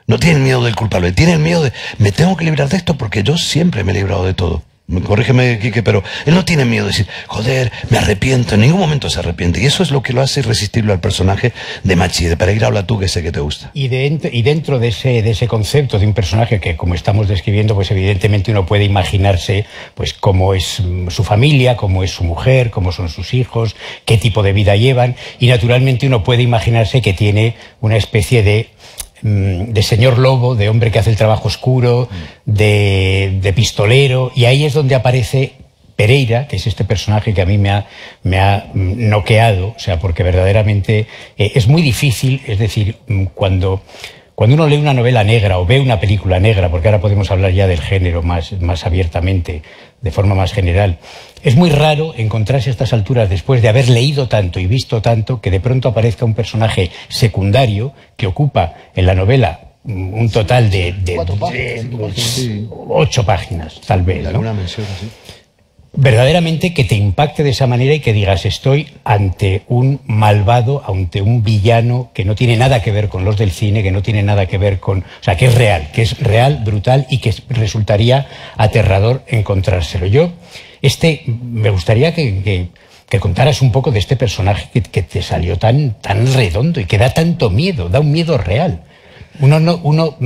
No tiene miedo del culpable, tiene el miedo de, me tengo que librar de esto porque yo siempre me he librado de todo. Corrígeme, Quique, pero él no tiene miedo de decir, joder, me arrepiento, en ningún momento se arrepiente. Y eso es lo que lo hace irresistible al personaje de Machi. De Pereira habla tú, que sé que te gusta. Y dentro de ese concepto de un personaje que, como estamos describiendo, pues evidentemente uno puede imaginarse pues cómo es su familia, cómo es su mujer, cómo son sus hijos, qué tipo de vida llevan. Y naturalmente uno puede imaginarse que tiene una especie de señor lobo, de hombre que hace el trabajo oscuro, de pistolero, y ahí es donde aparece Pereira, que es este personaje que a mí me ha noqueado, o sea, porque verdaderamente es muy difícil, es decir, cuando uno lee una novela negra o ve una película negra, porque ahora podemos hablar ya del género más abiertamente, de forma más general, es muy raro encontrarse a estas alturas, después de haber leído tanto y visto tanto, que de pronto aparezca un personaje secundario que ocupa en la novela un total de 8 páginas, tal vez, ¿no? Alguna mención así. Verdaderamente que te impacte de esa manera y que digas, estoy ante un malvado, ante un villano que no tiene nada que ver con los del cine, que no tiene nada que ver con... O sea, que es real, brutal y que resultaría aterrador encontrárselo. Me gustaría que contaras un poco de este personaje que te salió tan redondo y que da tanto miedo, da un miedo real. Uno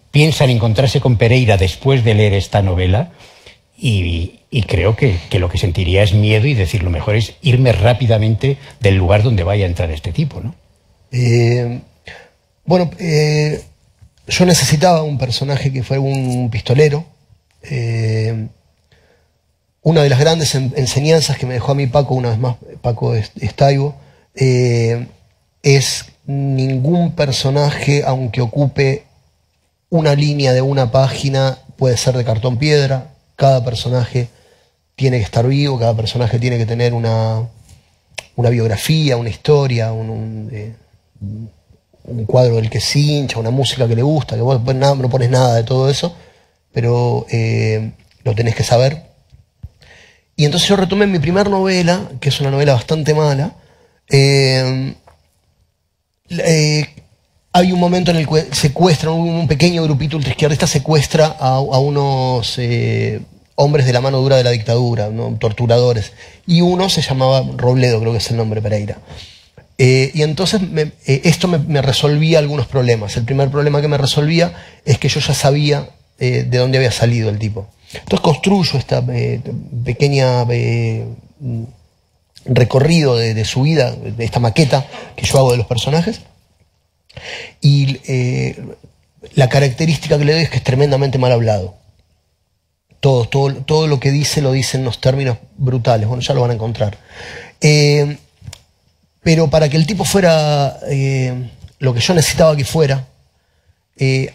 piensa en encontrarse con Pereira después de leer esta novela y creo que lo que sentiría es miedo y decir, lo mejor es irme rápidamente del lugar donde vaya a entrar este tipo, ¿no? Yo necesitaba un personaje que fuera un pistolero. Una de las grandes enseñanzas que me dejó a mí Paco, una vez más, Paco Estaibo, es ningún personaje, aunque ocupe una línea de una página, puede ser de cartón piedra. Cada personaje tiene que estar vivo, cada personaje tiene que tener una biografía, una historia, un un cuadro del que se hincha, una música que le gusta, que vos no pones nada de todo eso, pero lo tenés que saber. Y entonces yo retomé mi primer novela, que es una novela bastante mala. Hay un momento en el que secuestran, un pequeño grupito ultraizquierdista secuestra a unos hombres de la mano dura de la dictadura, ¿no? Torturadores. Y uno se llamaba Robledo, creo que es el nombre, Pereira. Y entonces esto me resolvía algunos problemas. El primer problema que me resolvía es que yo ya sabía de dónde había salido el tipo. Entonces construyo esta pequeña recorrido de su vida, de esta maqueta que yo hago de los personajes. Y la característica que le doy es que es tremendamente mal hablado. Todo lo que dice lo dice en unos términos brutales. Bueno, ya lo van a encontrar. Pero para que el tipo fuera lo que yo necesitaba que fuera,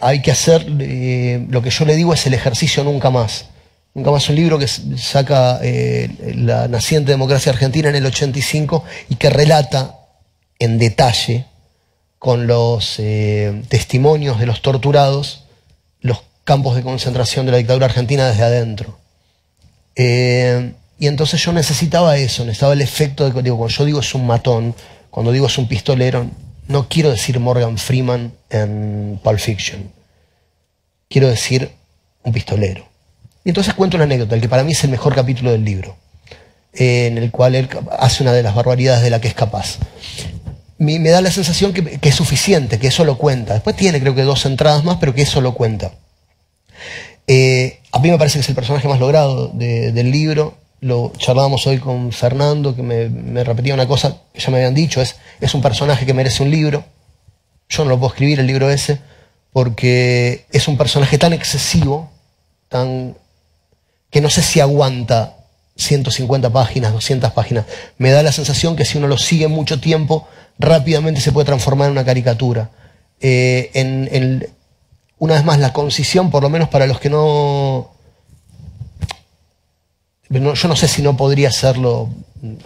hay que hacer lo que yo le digo es el ejercicio nunca más. Nunca más, un libro que saca la naciente democracia argentina en el 85 y que relata en detalle, con los testimonios de los torturados, los campos de concentración de la dictadura argentina desde adentro. Y entonces yo necesitaba eso, necesitaba el efecto de, cuando yo digo es un matón, cuando digo es un pistolero, no quiero decir Morgan Freeman en Pulp Fiction. Quiero decir un pistolero. Y entonces cuento una anécdota, el que para mí es el mejor capítulo del libro, en el cual él hace una de las barbaridades de la que es capaz. Me da la sensación que es suficiente, que eso lo cuenta. Después tiene creo que 2 entradas más, pero que eso lo cuenta. A mí me parece que es el personaje más logrado del libro. Lo charlábamos hoy con Fernando, que me repetía una cosa que ya me habían dicho, es un personaje que merece un libro. Yo no lo puedo escribir, el libro ese, porque es un personaje tan excesivo, que no sé si aguanta 150 páginas, 200 páginas. Me da la sensación que si uno lo sigue mucho tiempo, rápidamente se puede transformar en una caricatura. Una vez más, la concisión, por lo menos para los que yo no sé si no podría hacerlo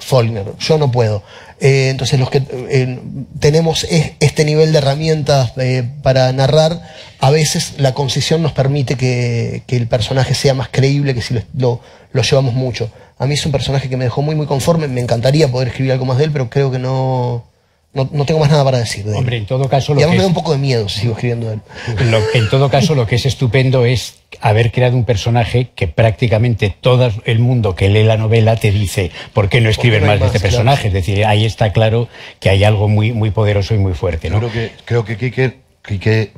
Faulkner, yo no puedo. Entonces los que tenemos este nivel de herramientas para narrar, a veces la concisión nos permite que el personaje sea más creíble que si lo llevamos mucho. A mí es un personaje que me dejó muy muy conforme, me encantaría poder escribir algo más de él, pero creo que no tengo más nada para decir de él. Hombre, en todo caso... Y además me da un poco de miedo si sigo escribiendo de él. En todo caso, lo que es estupendo es haber creado un personaje que prácticamente todo el mundo que lee la novela te dice ¿por qué no escribes más de este personaje? Claro. Es decir, ahí está claro que hay algo muy, muy poderoso y muy fuerte, ¿no? Creo que Quique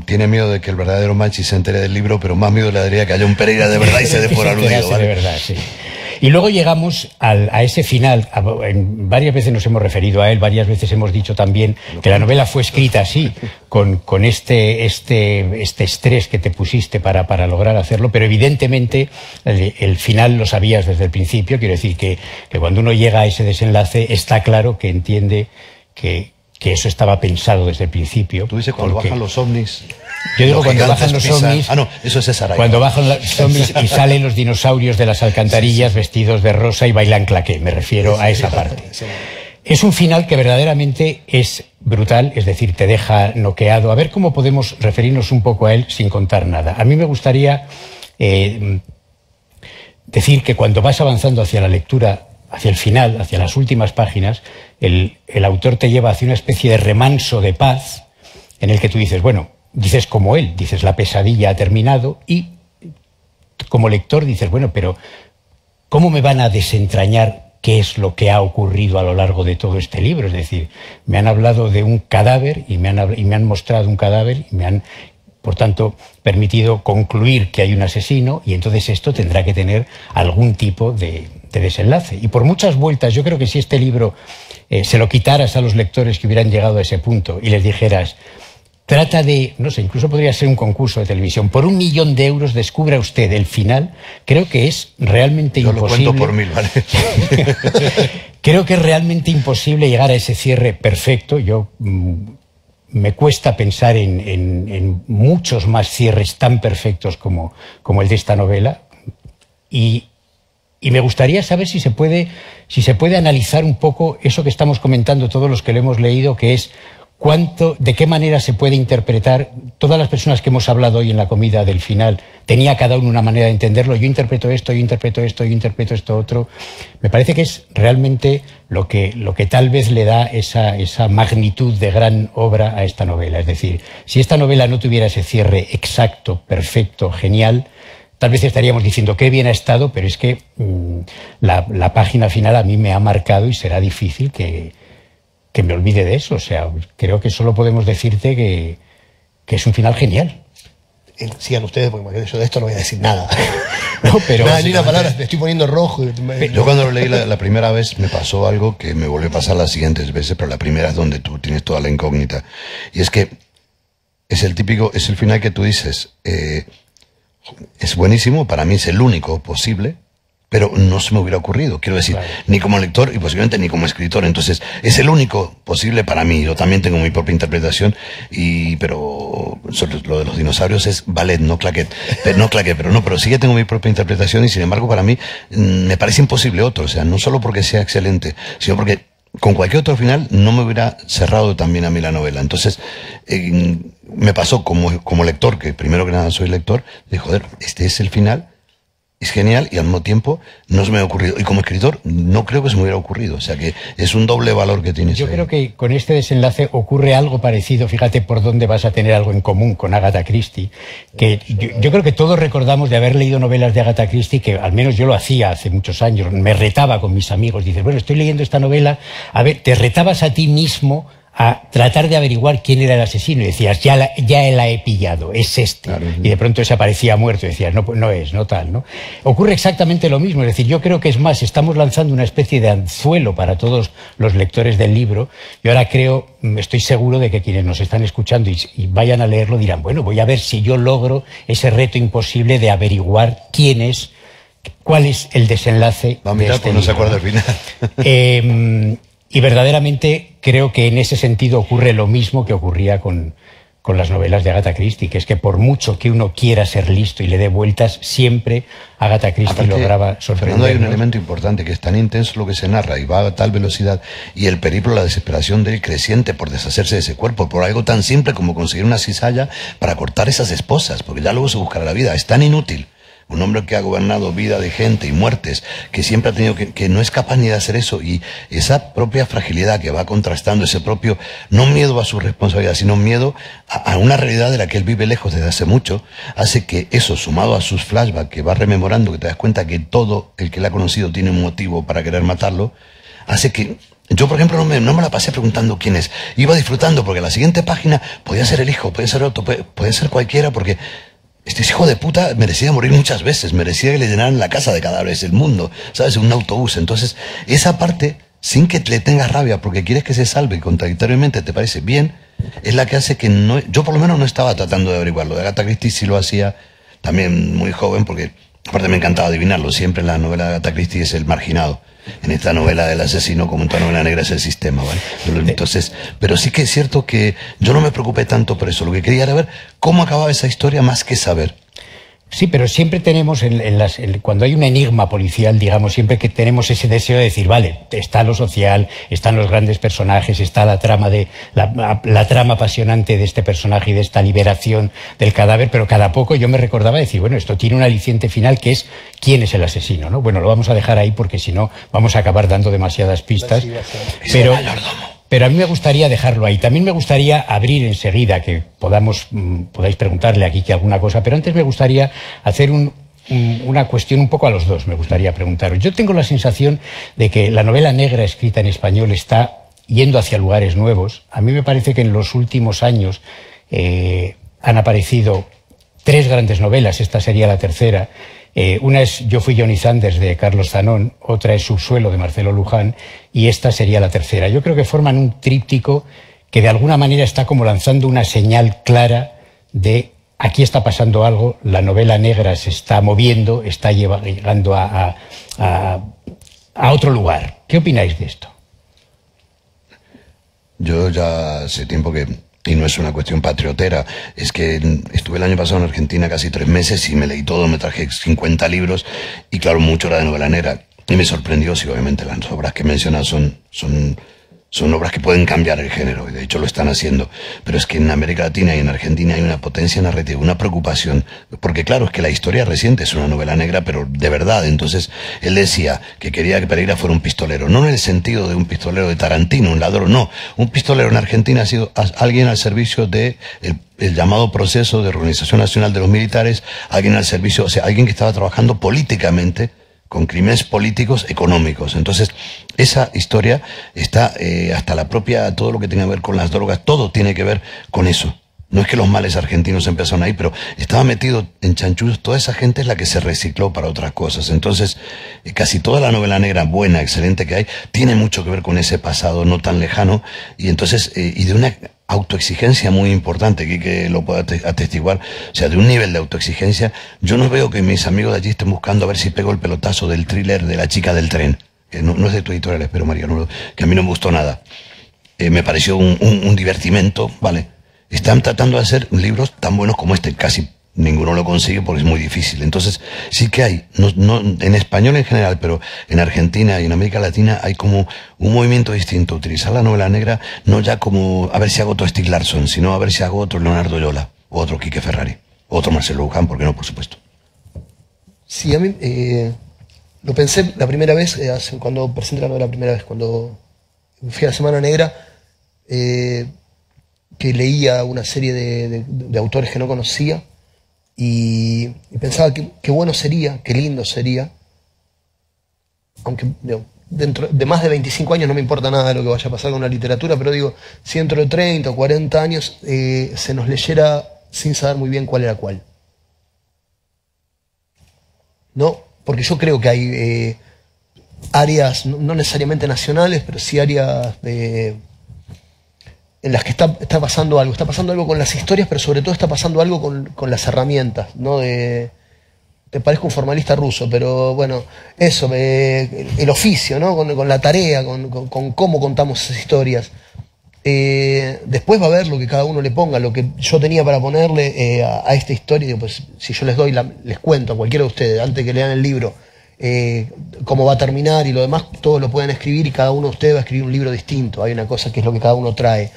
tiene miedo de que el verdadero Manchi se entere del libro, pero más miedo le daría que haya un Pereira de verdad y se dé por aludido, ¿vale? De verdad, sí. Y luego llegamos a ese final, varias veces nos hemos referido a él, varias veces hemos dicho también que la novela fue escrita así, con este estrés que te pusiste para lograr hacerlo, pero evidentemente el final lo sabías desde el principio, quiero decir que cuando uno llega a ese desenlace está claro que entiende que eso estaba pensado desde el principio. Tú dices cuando bajan los ovnis... Yo digo cuando bajan los ovnis... Ah, no, eso es César. Cuando bajan los ovnis y salen los dinosaurios de las alcantarillas vestidos de rosa y bailan claqué. Me refiero a esa parte. Es un final que verdaderamente es brutal, es decir, te deja noqueado. A ver cómo podemos referirnos un poco a él sin contar nada. A mí me gustaría decir que cuando vas avanzando hacia la lectura, hacia el final, hacia las últimas páginas, el autor te lleva hacia una especie de remanso de paz en el que tú dices, bueno, dices como él, dices la pesadilla ha terminado y como lector dices, bueno, pero ¿cómo me van a desentrañar qué es lo que ha ocurrido a lo largo de todo este libro? Es decir, me han hablado de un cadáver y me han mostrado un cadáver y me han, por tanto, permitido concluir que hay un asesino y entonces esto tendrá que tener algún tipo de desenlace. Y por muchas vueltas, yo creo que si este libro se lo quitaras a los lectores que hubieran llegado a ese punto y les dijeras, trata de, no sé, incluso podría ser un concurso de televisión, por 1 millón de euros descubra usted el final, creo que es realmente imposible. Yo lo cuento por 1000, ¿vale? Creo que es realmente imposible llegar a ese cierre perfecto. Yo me cuesta pensar en muchos más cierres tan perfectos como el de esta novela y me gustaría saber si se puede analizar un poco eso que estamos comentando todos los que lo hemos leído, que es ¿De qué manera se puede interpretar? Todas las personas que hemos hablado hoy en la comida del final, tenía cada uno una manera de entenderlo. Yo interpreto esto, yo interpreto esto, yo interpreto esto otro. Me parece que es realmente lo que tal vez le da esa magnitud de gran obra a esta novela. Es decir, si esta novela no tuviera ese cierre exacto, perfecto, genial, tal vez estaríamos diciendo qué bien ha estado, pero es que la página final a mí me ha marcado y será difícil que me olvide de eso. O sea, creo que solo podemos decirte que es un final genial. Sigan ustedes, porque yo de esto no voy a decir nada. No, pero nada, ni una palabra, me estoy poniendo rojo. Yo cuando lo leí la primera vez me pasó algo que me volvió a pasar las siguientes veces, pero la primera es donde tú tienes toda la incógnita. Y es que es el final que tú dices, es buenísimo, para mí es el único posible, pero no se me hubiera ocurrido, quiero decir, claro, ni como lector y posiblemente ni como escritor. Entonces, es el único posible para mí. Yo también tengo mi propia interpretación, pero lo de los dinosaurios es ballet, no claquet. Pero sí que tengo mi propia interpretación y sin embargo para mí me parece imposible otro. O sea, no solo porque sea excelente, sino porque con cualquier otro final no me hubiera cerrado también a mí la novela. Entonces, me pasó como lector, que primero que nada soy lector, de joder, este es el final. Es genial y al mismo tiempo no se me ha ocurrido. Y como escritor no creo que se me hubiera ocurrido. O sea que es un doble valor que tienes. Yo creo que con este desenlace ocurre algo parecido. Fíjate por dónde vas a tener algo en común con Agatha Christie. Que yo creo que todos recordamos de haber leído novelas de Agatha Christie, que al menos yo lo hacía hace muchos años. Me retaba con mis amigos. Dices, bueno, estoy leyendo esta novela. A ver, te retabas a ti mismo a tratar de averiguar quién era el asesino y decías, ya la he pillado, es este. Claro. Y de pronto ese aparecía muerto y decías, no es, no tal, ¿no? Ocurre exactamente lo mismo, es decir, yo creo que es más, estamos lanzando una especie de anzuelo para todos los lectores del libro y ahora estoy seguro de que quienes nos están escuchando y vayan a leerlo dirán, bueno, voy a ver si yo logro ese reto imposible de averiguar cuál es el desenlace de este libro. No se acuerda al final. Y verdaderamente creo que en ese sentido ocurre lo mismo que ocurría con las novelas de Agatha Christie, que es que por mucho que uno quiera ser listo y le dé vueltas, siempre Agatha Christie lograba sorprendernos. Hay un elemento importante, que es tan intenso lo que se narra y va a tal velocidad, y el periplo, la desesperación del creciente por deshacerse de ese cuerpo, por algo tan simple como conseguir una cizalla para cortar esas esposas, porque ya luego se buscará la vida. Es tan inútil. Un hombre que ha gobernado vida de gente y muertes, que siempre ha tenido que no es capaz ni de hacer eso, y esa propia fragilidad que va contrastando, ese propio, no miedo a su responsabilidad, sino miedo a una realidad de la que él vive lejos desde hace mucho, hace que eso, sumado a sus flashbacks, que va rememorando, que te das cuenta que todo el que le ha conocido tiene un motivo para querer matarlo, hace que yo, por ejemplo, no me la pasé preguntando quién es. Iba disfrutando, porque la siguiente página podía ser el hijo, podía ser otro, puede ser cualquiera, porque este hijo de puta merecía morir muchas veces, merecía que le llenaran la casa de cadáveres, el mundo, ¿sabes? Un autobús. Entonces, esa parte, sin que le tengas rabia, porque quieres que se salve y contradictoriamente te parece bien, es la que hace que no... Yo por lo menos no estaba tratando de averiguarlo. De Agatha Christie sí lo hacía también muy joven, porque aparte me encantaba adivinarlo. Siempre en la novela de Agatha Christie es el marginado. En esta novela del asesino, como en toda novela negra, es el sistema, ¿vale? Entonces, pero sí que es cierto que yo no me preocupé tanto por eso. Lo que quería era ver cómo acababa esa historia más que saber. Sí, pero siempre tenemos, cuando hay un enigma policial, digamos, siempre que tenemos ese deseo de decir, vale, está lo social, están los grandes personajes, está la trama la trama apasionante de este personaje y de esta liberación del cadáver, pero cada poco yo me recordaba decir, bueno, esto tiene un aliciente final que es quién es el asesino, ¿no? Bueno, lo vamos a dejar ahí porque si no vamos a acabar dando demasiadas pistas, pero a mí me gustaría dejarlo ahí. También me gustaría abrir enseguida, que podáis preguntarle aquí que alguna cosa, pero antes me gustaría hacer una cuestión un poco a los dos, me gustaría preguntaros. Yo tengo la sensación de que la novela negra escrita en español está yendo hacia lugares nuevos. A mí me parece que en los últimos años han aparecido 3 grandes novelas, esta sería la tercera. Una es Yo fui Johnny Sanders de Carlos Zanón, otra es Subsuelo de Marcelo Luján y esta sería la tercera. Yo creo que forman un tríptico que de alguna manera está como lanzando una señal clara de aquí está pasando algo, la novela negra se está moviendo, está llegando a otro lugar. ¿Qué opináis de esto? Yo ya hace tiempo que... Y no es una cuestión patriotera, es que estuve el año pasado en Argentina casi 3 meses y me leí todo, me traje 50 libros y claro, mucho era de novela negra. Y me sorprendió, sí, obviamente las obras que mencionas son Son obras que pueden cambiar el género, y de hecho lo están haciendo. Pero es que en América Latina y en Argentina hay una potencia narrativa, una preocupación. Porque claro, es que la historia reciente es una novela negra, pero de verdad. Entonces, él decía que quería que Pereira fuera un pistolero. No en el sentido de un pistolero de Tarantino, un ladrón, no. Un pistolero en Argentina ha sido alguien al servicio de el llamado proceso de Organización Nacional de los Militares, alguien al servicio, o sea, alguien que estaba trabajando políticamente con crímenes políticos económicos. Entonces, esa historia está hasta la propia, todo lo que tenga que ver con las drogas, todo tiene que ver con eso. No es que los males argentinos empezaron ahí, pero estaba metido en chanchullos. Toda esa gente es la que se recicló para otras cosas. Entonces, casi toda la novela negra buena, excelente que hay, tiene mucho que ver con ese pasado no tan lejano, y entonces, y de una autoexigencia muy importante, que lo pueda atestiguar, o sea, de un nivel de autoexigencia. Yo no veo que mis amigos de allí estén buscando a ver si pego el pelotazo del thriller de La chica del tren, que no es de tu editorial, espero, Mariano, que a mí no me gustó nada. Me pareció un divertimento, ¿vale? Están tratando de hacer libros tan buenos como este, casi ninguno lo consigue porque es muy difícil. Entonces, sí que hay, no en español en general, pero en Argentina y en América Latina hay como un movimiento distinto. Utilizar la novela negra no ya como a ver si hago otro Stieg Larsson, sino a ver si hago otro Leonardo Yola, o otro Quique Ferrari, o otro Marcelo Luján, ¿por qué no? Por supuesto. Sí, a mí lo pensé la primera vez, cuando presenté la novela la primera vez, cuando fui a la Semana Negra, que leía una serie de autores que no conocía, y pensaba que bueno sería, qué lindo sería, aunque digo, dentro de más de 25 años no me importa nada de lo que vaya a pasar con la literatura, pero digo, si dentro de 30 o 40 años se nos leyera sin saber muy bien cuál era cuál. ¿No? Porque yo creo que hay áreas, no necesariamente nacionales, pero sí áreas en las que está pasando algo. Está pasando algo con las historias, pero sobre todo está pasando algo con las herramientas, ¿no? Te parezco un formalista ruso, pero bueno, eso, el oficio, ¿no? Con la tarea, con cómo contamos esas historias. Después va a haber lo que cada uno le ponga, lo que yo tenía para ponerle a esta historia. Pues si yo les doy, les cuento a cualquiera de ustedes, antes que lean el libro, cómo va a terminar y lo demás, todos lo pueden escribir y cada uno de ustedes va a escribir un libro distinto. Hay una cosa que es lo que cada uno trae.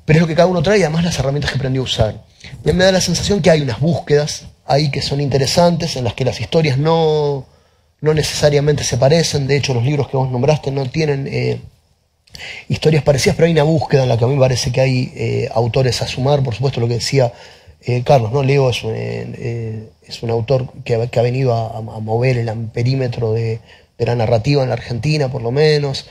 Pero es lo que cada uno trae y además las herramientas que aprendió a usar. Y a mí me da la sensación que hay unas búsquedas ahí que son interesantes, en las que las historias no necesariamente se parecen. De hecho, los libros que vos nombraste no tienen historias parecidas, pero hay una búsqueda en la que a mí me parece que hay autores a sumar. Por supuesto, lo que decía Carlos, ¿no? Leo es un autor que ha venido a mover el amperímetro de la narrativa en la Argentina, por lo menos.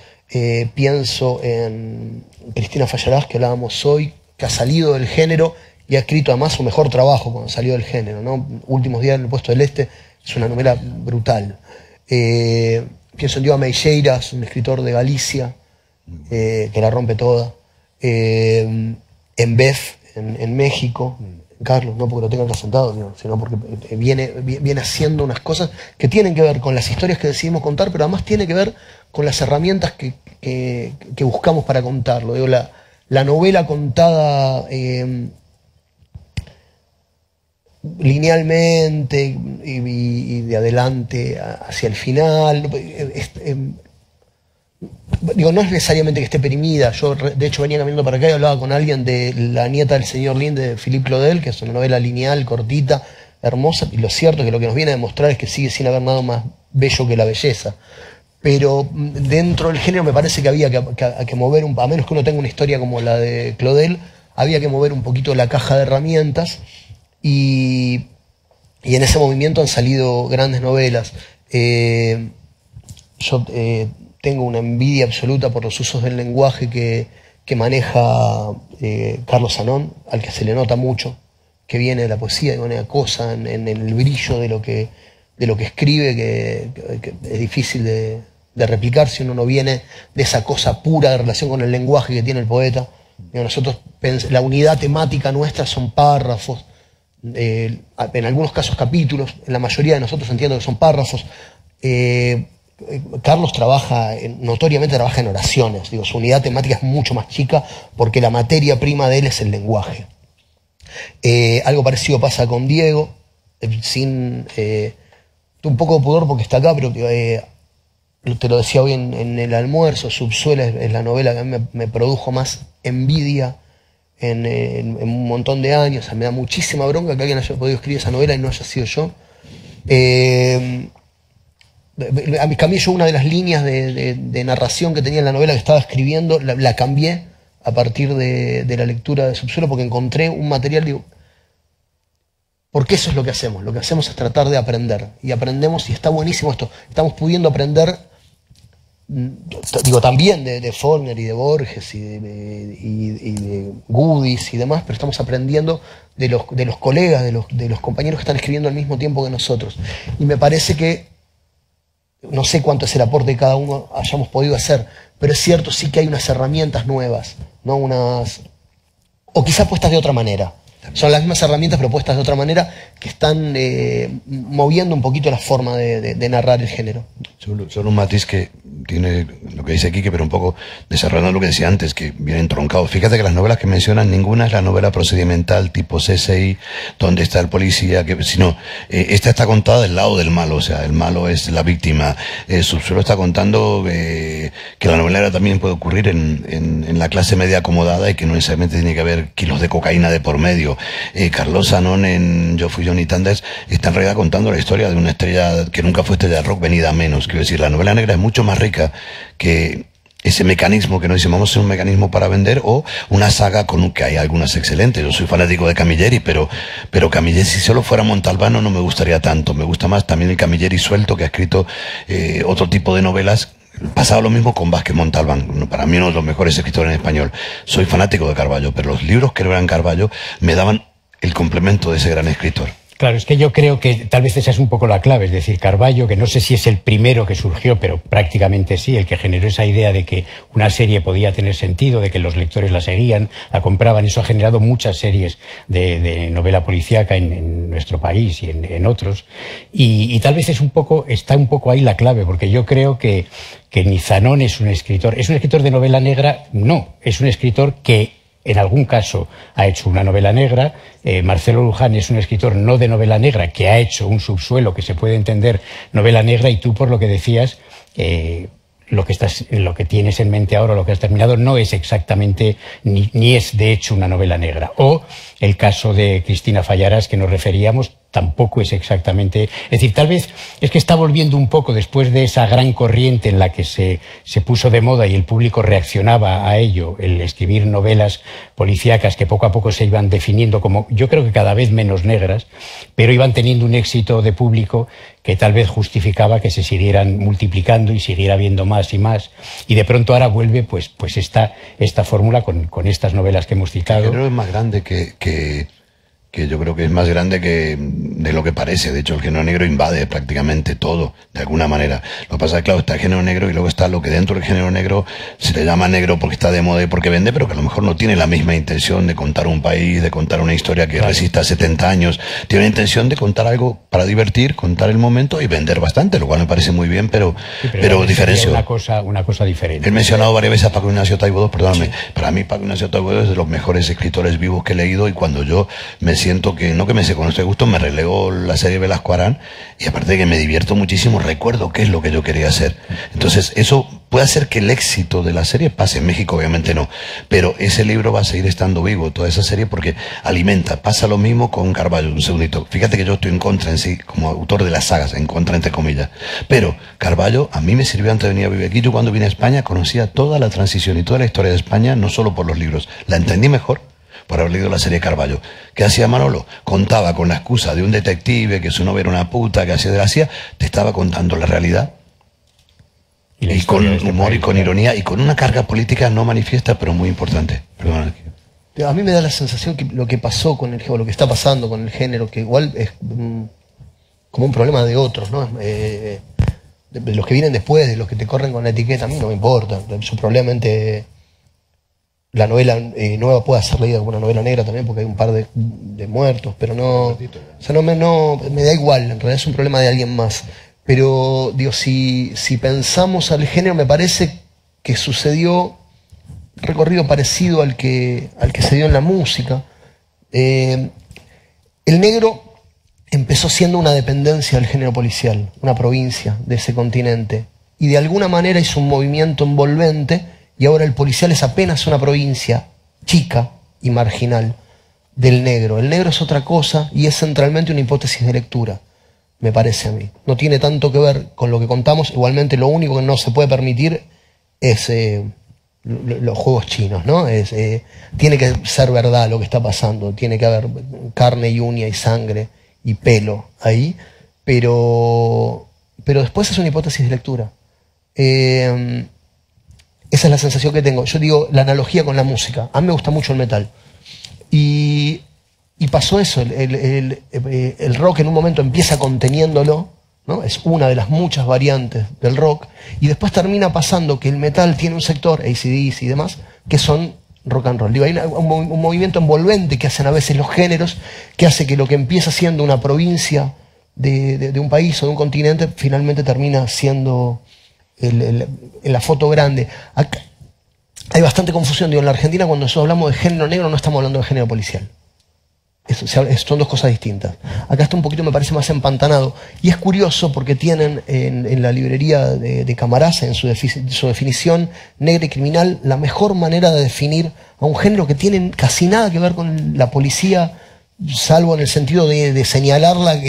Pienso en Cristina Fallarás, que hablábamos hoy, que ha salido del género y ha escrito además su mejor trabajo cuando salió del género, ¿no? Últimos días en el Puesto del Este es una novela brutal. Pienso en Diego Meixeiras, un escritor de Galicia, que la rompe toda. En Bef, en México, Carlos, no porque lo tenga acá sentado, sino porque viene haciendo unas cosas que tienen que ver con las historias que decidimos contar, pero además tiene que ver con las herramientas que buscamos para contarlo. Digo, la novela contada linealmente y de adelante hacia el final, digo, no es necesariamente que esté perimida. Yo, de hecho, venía caminando para acá y hablaba con alguien de La nieta del señor Lin de Philippe Claudel, que es una novela lineal, cortita, hermosa, y lo cierto es que lo que nos viene a demostrar es que sigue sin haber nada más bello que la belleza. Pero dentro del género me parece que había que mover, a menos que uno tenga una historia como la de Claudel, había que mover un poquito la caja de herramientas, y en ese movimiento han salido grandes novelas. Yo tengo una envidia absoluta por los usos del lenguaje que maneja Carlos Zanón, al que se le nota mucho, que viene de la poesía de manera cosa, en el brillo de lo que escribe, que es difícil de replicar si uno no viene de esa cosa pura de relación con el lenguaje que tiene el poeta. Nosotros, la unidad temática nuestra son párrafos, en algunos casos capítulos, en la mayoría de nosotros entiendo que son párrafos. Carlos notoriamente trabaja en oraciones. Digo, su unidad temática es mucho más chica porque la materia prima de él es el lenguaje. Algo parecido pasa con Diego, un poco de pudor porque está acá, pero te lo decía hoy en el almuerzo, Subsuelo es la novela que a mí me produjo más envidia en un montón de años. O sea, me da muchísima bronca que alguien haya podido escribir esa novela y no haya sido yo. A mí cambié yo una de las líneas de narración que tenía en la novela que estaba escribiendo, la cambié a partir de la lectura de Subsuelo, porque encontré un material, digo, porque eso es lo que hacemos. Lo que hacemos es tratar de aprender, y aprendemos, y está buenísimo esto, estamos pudiendo aprender, digo, también de Faulkner y de Borges y de Goodies y demás, pero estamos aprendiendo de los colegas, de los compañeros que están escribiendo al mismo tiempo que nosotros. Y me parece que, no sé cuánto es el aporte que cada uno hayamos podido hacer, pero es cierto, sí que hay unas herramientas nuevas, ¿no? O quizás puestas de otra manera. Son las mismas herramientas pero puestas de otra manera, que están moviendo un poquito la forma de narrar el género. Solo un matiz que tiene lo que dice Quique, pero un poco desarrollando lo que decía antes, que viene entroncado. Fíjate que las novelas que mencionan, ninguna es la novela procedimental tipo CSI, donde está el policía, sino esta está contada del lado del malo, o sea, el malo es la víctima. Subsuelo está contando que la novela también puede ocurrir en la clase media acomodada y que no necesariamente tiene que haber kilos de cocaína de por medio. Carlos Sanón en Yo fui Johnny Thunders está en realidad contando la historia de una estrella que nunca fue estrella de rock venida a menos. Quiero decir, la novela negra es mucho más rica que ese mecanismo que nos dice vamos a hacer un mecanismo para vender, o una saga que hay algunas excelentes. Yo soy fanático de Camilleri, pero Camilleri, si solo fuera Montalbano, no me gustaría tanto. Me gusta más también el Camilleri suelto, que ha escrito otro tipo de novelas. Pasaba lo mismo con Vázquez Montalbán, para mí uno de los mejores escritores en español. Soy fanático de Carballo, pero los libros que eran Carballo me daban el complemento de ese gran escritor. Claro, es que yo creo que tal vez esa es un poco la clave, es decir, Carballo, que no sé si es el primero que surgió, pero prácticamente sí, el que generó esa idea de que una serie podía tener sentido, de que los lectores la seguían, la compraban. Eso ha generado muchas series de novela policíaca en nuestro país y en otros, y tal vez está un poco ahí la clave, porque yo creo que ni Zanón es un escritor de novela negra, no, es un escritor que en algún caso ha hecho una novela negra. Marcelo Luján es un escritor no de novela negra, que ha hecho un Subsuelo que se puede entender novela negra, y tú, por lo que decías, lo que tienes en mente ahora, lo que has terminado, no es exactamente, ni es de hecho una novela negra. O el caso de Cristina Fallarás, que nos referíamos, tampoco es exactamente. Es decir, tal vez es que está volviendo un poco, después de esa gran corriente en la que se puso de moda y el público reaccionaba a ello, el escribir novelas policíacas que poco a poco se iban definiendo como, yo creo que cada vez menos negras, pero iban teniendo un éxito de público que tal vez justificaba que se siguieran multiplicando y siguiera habiendo más y más. Y de pronto ahora vuelve pues esta fórmula con estas novelas que hemos citado. El género es más grande que yo creo que es más grande de lo que parece. De hecho, el género negro invade prácticamente todo, de alguna manera. Lo que pasa es que, claro, está el género negro y luego está lo que dentro del género negro se le llama negro porque está de moda y porque vende, pero que a lo mejor no tiene la misma intención de contar un país, de contar una historia que resista 70 años. Tiene la intención de contar algo para divertir, contar el momento y vender bastante, lo cual me parece muy bien, pero diferencio. Una cosa diferente. He mencionado varias veces a Paco Ignacio Taibo II, perdóname. Sí. Para mí Paco Ignacio Taibo II es de los mejores escritores vivos que he leído, y cuando yo me siento que, no que me sé con este gusto, me relego la serie Velasco Arán, y aparte de que me divierto muchísimo, recuerdo qué es lo que yo quería hacer. Entonces eso puede hacer que el éxito de la serie pase. En México obviamente no, pero ese libro va a seguir estando vivo, toda esa serie, porque alimenta. Pasa lo mismo con Carballo. Un segundito, fíjate que yo estoy en contra en sí, como autor de las sagas, en contra entre comillas, pero Carballo a mí me sirvió antes de venir a vivir aquí. Yo cuando vine a España conocía toda la transición y toda la historia de España, no solo por los libros, la entendí mejor por haber leído la serie Carballo. ¿Qué hacía Manolo? Contaba con la excusa de un detective, que su novia era una puta, que hacía desgracia, te estaba contando la realidad. Y con humor y con ironía y con una carga política no manifiesta, pero muy importante. Perdón. A mí me da la sensación que lo que pasó con el género, lo que está pasando con el género, que igual es como un problema de otros, ¿no? De los que vienen después, de los que te corren con la etiqueta, a mí no me importa. Yo probablemente la novela nueva pueda ser leída como una novela negra también, porque hay un par de muertos, pero no, o sea, no me da igual, en realidad es un problema de alguien más. Pero digo, si pensamos al género, me parece que sucedió un recorrido parecido al que se dio en la música. El negro empezó siendo una dependencia del género policial, una provincia de ese continente. y de alguna manera hizo un movimiento envolvente, y ahora el policial es apenas una provincia chica y marginal del negro. El negro es otra cosa y es centralmente una hipótesis de lectura, me parece a mí. No tiene tanto que ver con lo que contamos. Igualmente lo único que no se puede permitir es los juegos chinos, ¿no? Tiene que ser verdad lo que está pasando, tiene que haber carne y uña y sangre y pelo ahí, pero después es una hipótesis de lectura. Esa es la sensación que tengo. Yo digo la analogía con la música. A mí me gusta mucho el metal. Y pasó eso. El rock en un momento empieza conteniéndolo, ¿no? Es una de las muchas variantes del rock. Y después termina pasando que el metal tiene un sector, AC/DC y demás, que son rock and roll. Digo, hay un movimiento envolvente que hacen a veces los géneros, que hace que lo que empieza siendo una provincia de un país o de un continente, finalmente termina siendo la foto grande. Acá hay bastante confusión. Digo, en la Argentina cuando nosotros hablamos de género negro no estamos hablando de género policial. Son dos cosas distintas. Acá está un poquito, me parece, más empantanado. Y es curioso porque tienen en la librería de Camarasa, en su definición negra y criminal, la mejor manera de definir a un género que tiene casi nada que ver con la policía, salvo en el sentido de señalarla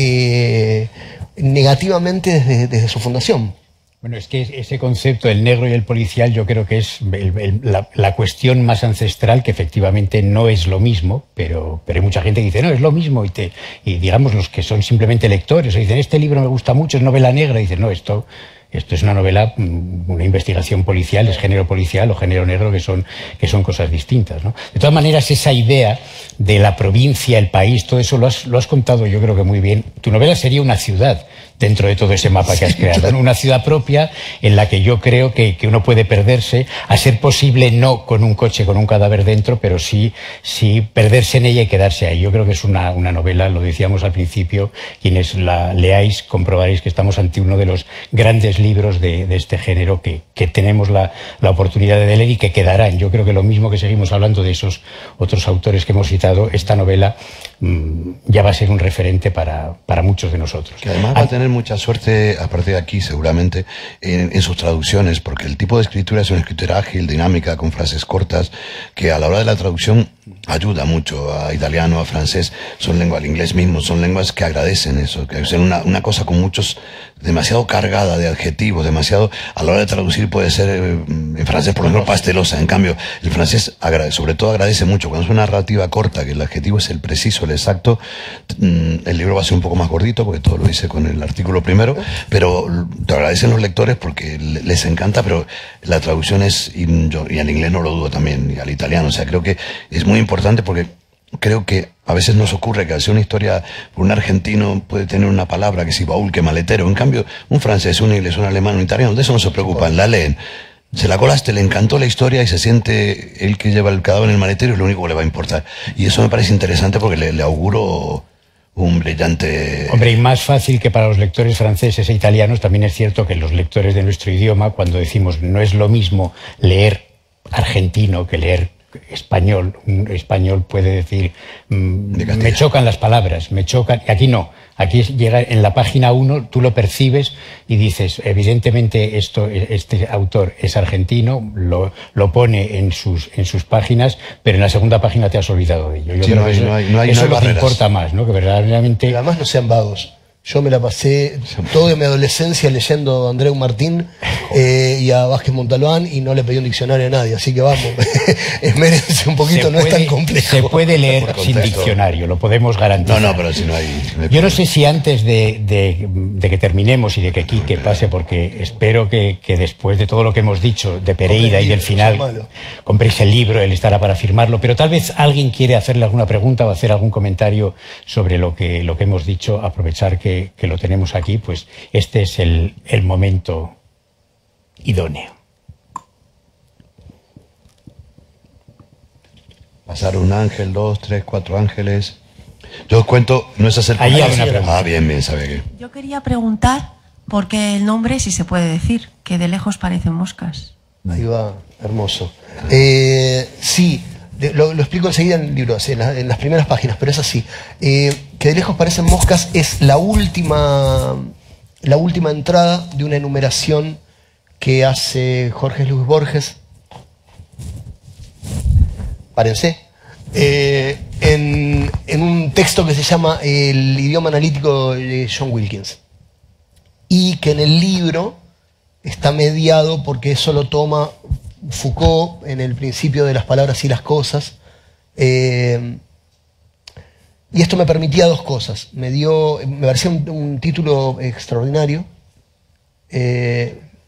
negativamente desde su fundación. Bueno, es que ese concepto del negro y el policial yo creo que es la cuestión más ancestral, que efectivamente no es lo mismo, pero hay mucha gente que dice, no, es lo mismo, y digamos los que son simplemente lectores, o dicen, este libro me gusta mucho, es novela negra, y dicen, no, esto es una novela, una investigación policial, es género policial o género negro, que son cosas distintas, ¿no? De todas maneras, esa idea de la provincia, el país, todo eso lo has contado yo creo que muy bien. Tu novela sería una ciudad dentro de todo ese mapa que has creado, ¿no? Una ciudad propia en la que yo creo que uno puede perderse, a ser posible no con un coche, con un cadáver dentro, pero sí perderse en ella y quedarse ahí. Yo creo que es una novela, lo decíamos al principio, quienes la leáis comprobaréis que estamos ante uno de los grandes libros de este género que tenemos la oportunidad de leer y que quedarán. Yo creo que lo mismo que seguimos hablando de esos otros autores que hemos citado, esta novela ya va a ser un referente para muchos de nosotros. Que además va a tener mucha suerte, aparte de aquí seguramente, en sus traducciones, porque el tipo de escritura es una escritura ágil, dinámica, con frases cortas, que a la hora de la traducción ayuda mucho a italiano, a francés, al inglés mismo, son lenguas que agradecen eso, que es una cosa con muchos, demasiado cargada de adjetivos, demasiado, a la hora de traducir puede ser, en francés por ejemplo, pastelosa. En cambio, el francés sobre todo agradece mucho, cuando es una narrativa corta, que el adjetivo es el preciso, el exacto, el libro va a ser un poco más gordito, porque todo lo hice con el artículo primero, pero te agradecen los lectores porque les encanta, pero la traducción es, y al inglés no lo dudo también, y al italiano, o sea, creo que es muy importante porque creo que a veces nos ocurre que al ser una historia, un argentino puede tener una palabra que si baúl, que maletero, en cambio un francés, un inglés, un alemán, un italiano, de eso no se preocupan, la leen. Se la colaste, le encantó la historia y se siente el que lleva el cadáver en el maletero, es lo único que le va a importar. Y eso me parece interesante porque le auguro un brillante... Hombre, y más fácil que para los lectores franceses e italianos. También es cierto que los lectores de nuestro idioma, cuando decimos no es lo mismo leer argentino que leer español, un español puede decir me chocan las palabras, me chocan, y aquí no, aquí llega en la página 1, tú lo percibes y dices, evidentemente este autor es argentino, lo pone en sus páginas, pero en la segunda página te has olvidado de ello. Yo creo que eso es lo que importa más, ¿no? Que verdaderamente... Pero además no sean vagos. Yo me la pasé toda mi adolescencia leyendo a Andreu Martín y a Vázquez Montalbán y no le pedí un diccionario a nadie, así que vamos, esmérense un poquito, no es tan complejo. Se puede leer sin diccionario, lo podemos garantizar. No, pero si no hay... Yo no sé si antes de que terminemos y de que Quique pase, porque espero que después de todo lo que hemos dicho de Pereira y del final, compréis el libro, él estará para firmarlo, pero tal vez alguien quiere hacerle alguna pregunta o hacer algún comentario sobre lo que hemos dicho, aprovechar que lo tenemos aquí, pues este es el momento idóneo. Pasar un ángel, 2, 3, 4 ángeles. Yo os cuento, no es hacer... Ahí hay una pregunta. Ah, bien, sabe que... Yo quería preguntar, porque el nombre, si se puede decir, que de lejos parecen moscas. Ahí va, hermoso. Sí, lo explico enseguida en el libro, en las primeras páginas, pero es así. Que de lejos parecen moscas es la última entrada de una enumeración que hace Jorge Luis Borges. Párense. En un texto que se llama El idioma analítico de John Wilkins. Y que en el libro está mediado porque eso lo toma Foucault en el principio de las palabras y las cosas. Y esto me permitía dos cosas. Me parecía un título extraordinario,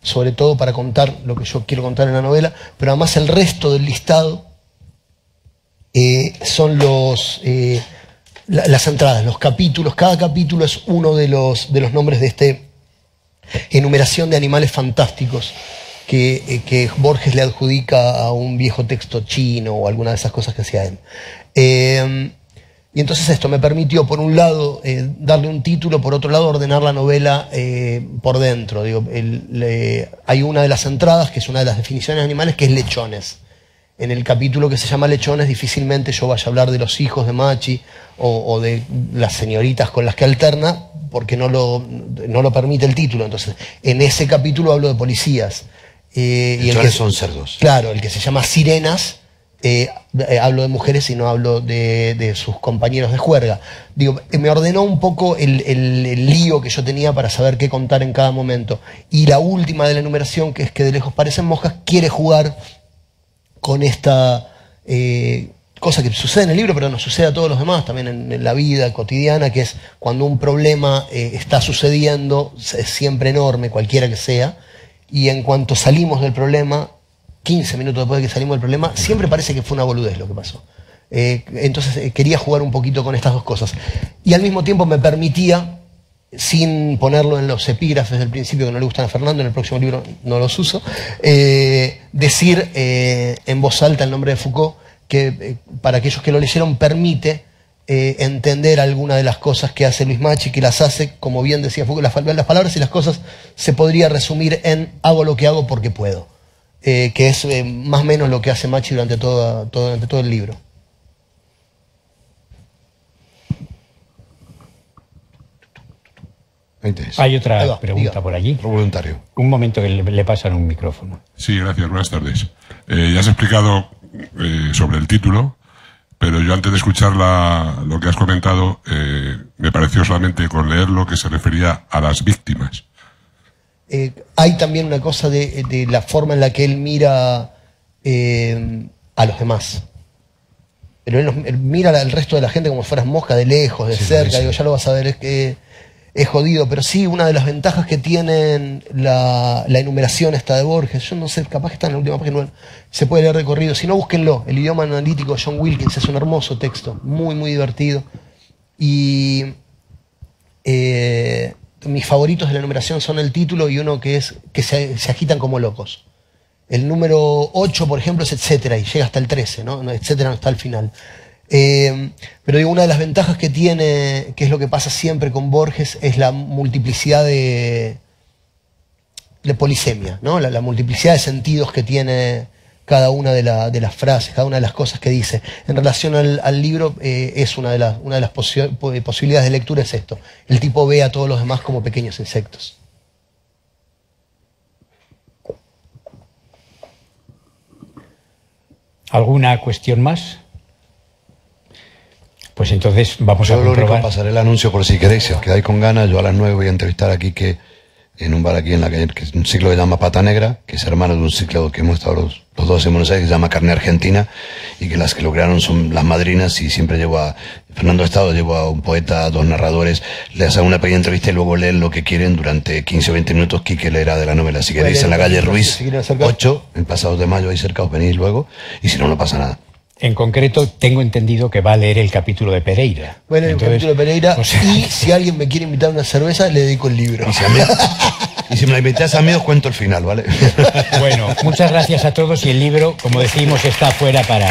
sobre todo para contar lo que yo quiero contar en la novela, pero además el resto del listado son las entradas, los capítulos. Cada capítulo es uno de los nombres de esta enumeración de animales fantásticos que Borges le adjudica a un viejo texto chino o alguna de esas cosas que hacía él. Y entonces esto me permitió, por un lado, darle un título, por otro lado, ordenar la novela por dentro. Digo, hay una de las entradas, que es una de las definiciones de animales, que es lechones. En el capítulo que se llama Lechones, difícilmente yo vaya a hablar de los hijos de Machi o de las señoritas con las que alterna, porque no lo permite el título. Entonces, en ese capítulo hablo de policías. Lechones son cerdos. Claro, el que se llama Sirenas, hablo de mujeres y no hablo de sus compañeros de juerga. Digo, me ordenó un poco el lío que yo tenía para saber qué contar en cada momento. Y la última de la enumeración, que es que de lejos parecen moscas, quiere jugar con esta cosa que sucede en el libro, pero nos sucede a todos los demás, también en la vida cotidiana, que es cuando un problema está sucediendo, es siempre enorme, cualquiera que sea, y en cuanto salimos del problema, 15 minutos después de que salimos del problema, siempre parece que fue una boludez lo que pasó. Entonces quería jugar un poquito con estas dos cosas. Y al mismo tiempo me permitía, sin ponerlo en los epígrafes del principio que no le gustan a Fernando, en el próximo libro no los uso, decir en voz alta el nombre de Foucault, que para aquellos que lo leyeron permite entender alguna de las cosas que hace Luis Machi, que las hace, como bien decía Foucault, las palabras y las cosas se podría resumir en hago lo que hago porque puedo, que es más o menos lo que hace Machi durante todo el libro. Hay otra pregunta por allí. Voluntario. Un momento que le pasan un micrófono. Sí, gracias. Buenas tardes. Ya has explicado sobre el título, pero yo antes de escuchar lo que has comentado, me pareció solamente con leerlo que se refería a las víctimas. Hay también una cosa de la forma en la que él mira a los demás. Pero él mira al resto de la gente como si fueras mosca, de lejos, de cerca. Digo, ya lo vas a ver, es que es jodido. Pero sí, una de las ventajas que tienen la enumeración esta de Borges, yo no sé, capaz que está en la última página, se puede leer recorrido. Si no, búsquenlo. El idioma analítico de John Wilkins es un hermoso texto, muy, muy divertido. Y mis favoritos de la enumeración son el título y uno que es que se agitan como locos. El número 8, por ejemplo, es etcétera, y llega hasta el 13, ¿no? Etcétera no está al final. Pero digo, una de las ventajas que tiene, que es lo que pasa siempre con Borges, es la multiplicidad de polisemia, ¿no? La multiplicidad de sentidos que tiene cada una de las frases, cada una de las cosas que dice. En relación al libro, es una de las posibilidades de lectura es esto. El tipo ve a todos los demás como pequeños insectos. ¿Alguna cuestión más? Pues entonces vamos a comprobar. Yo lo único, pasaré el anuncio por si queréis, si os quedáis con ganas. Yo a las 9 voy a entrevistar aquí en un bar aquí en la calle, que es un ciclo que se llama Pata Negra, que es hermano de un ciclo que hemos estado los dos en Buenos Aires, que se llama Carne Argentina, y que las que lo crearon son las madrinas, y siempre llevo a Fernando Estado, llevo a un poeta, a dos narradores, les hago una pequeña entrevista y luego leen lo que quieren durante 15 o 20 minutos. Quique leerá de la novela. Si queréis, en la calle Ruiz 8, en Pasados de Mayo, ahí cerca, os venís luego, y si no, no pasa nada. En concreto, tengo entendido que va a leer el capítulo de Pereira. Bueno, el capítulo de Pereira, o sea, y si alguien me quiere invitar a una cerveza, le dedico el libro. Y si me la invitas a mí, os cuento el final, ¿vale? Bueno, muchas gracias a todos, y el libro, como decimos, está afuera para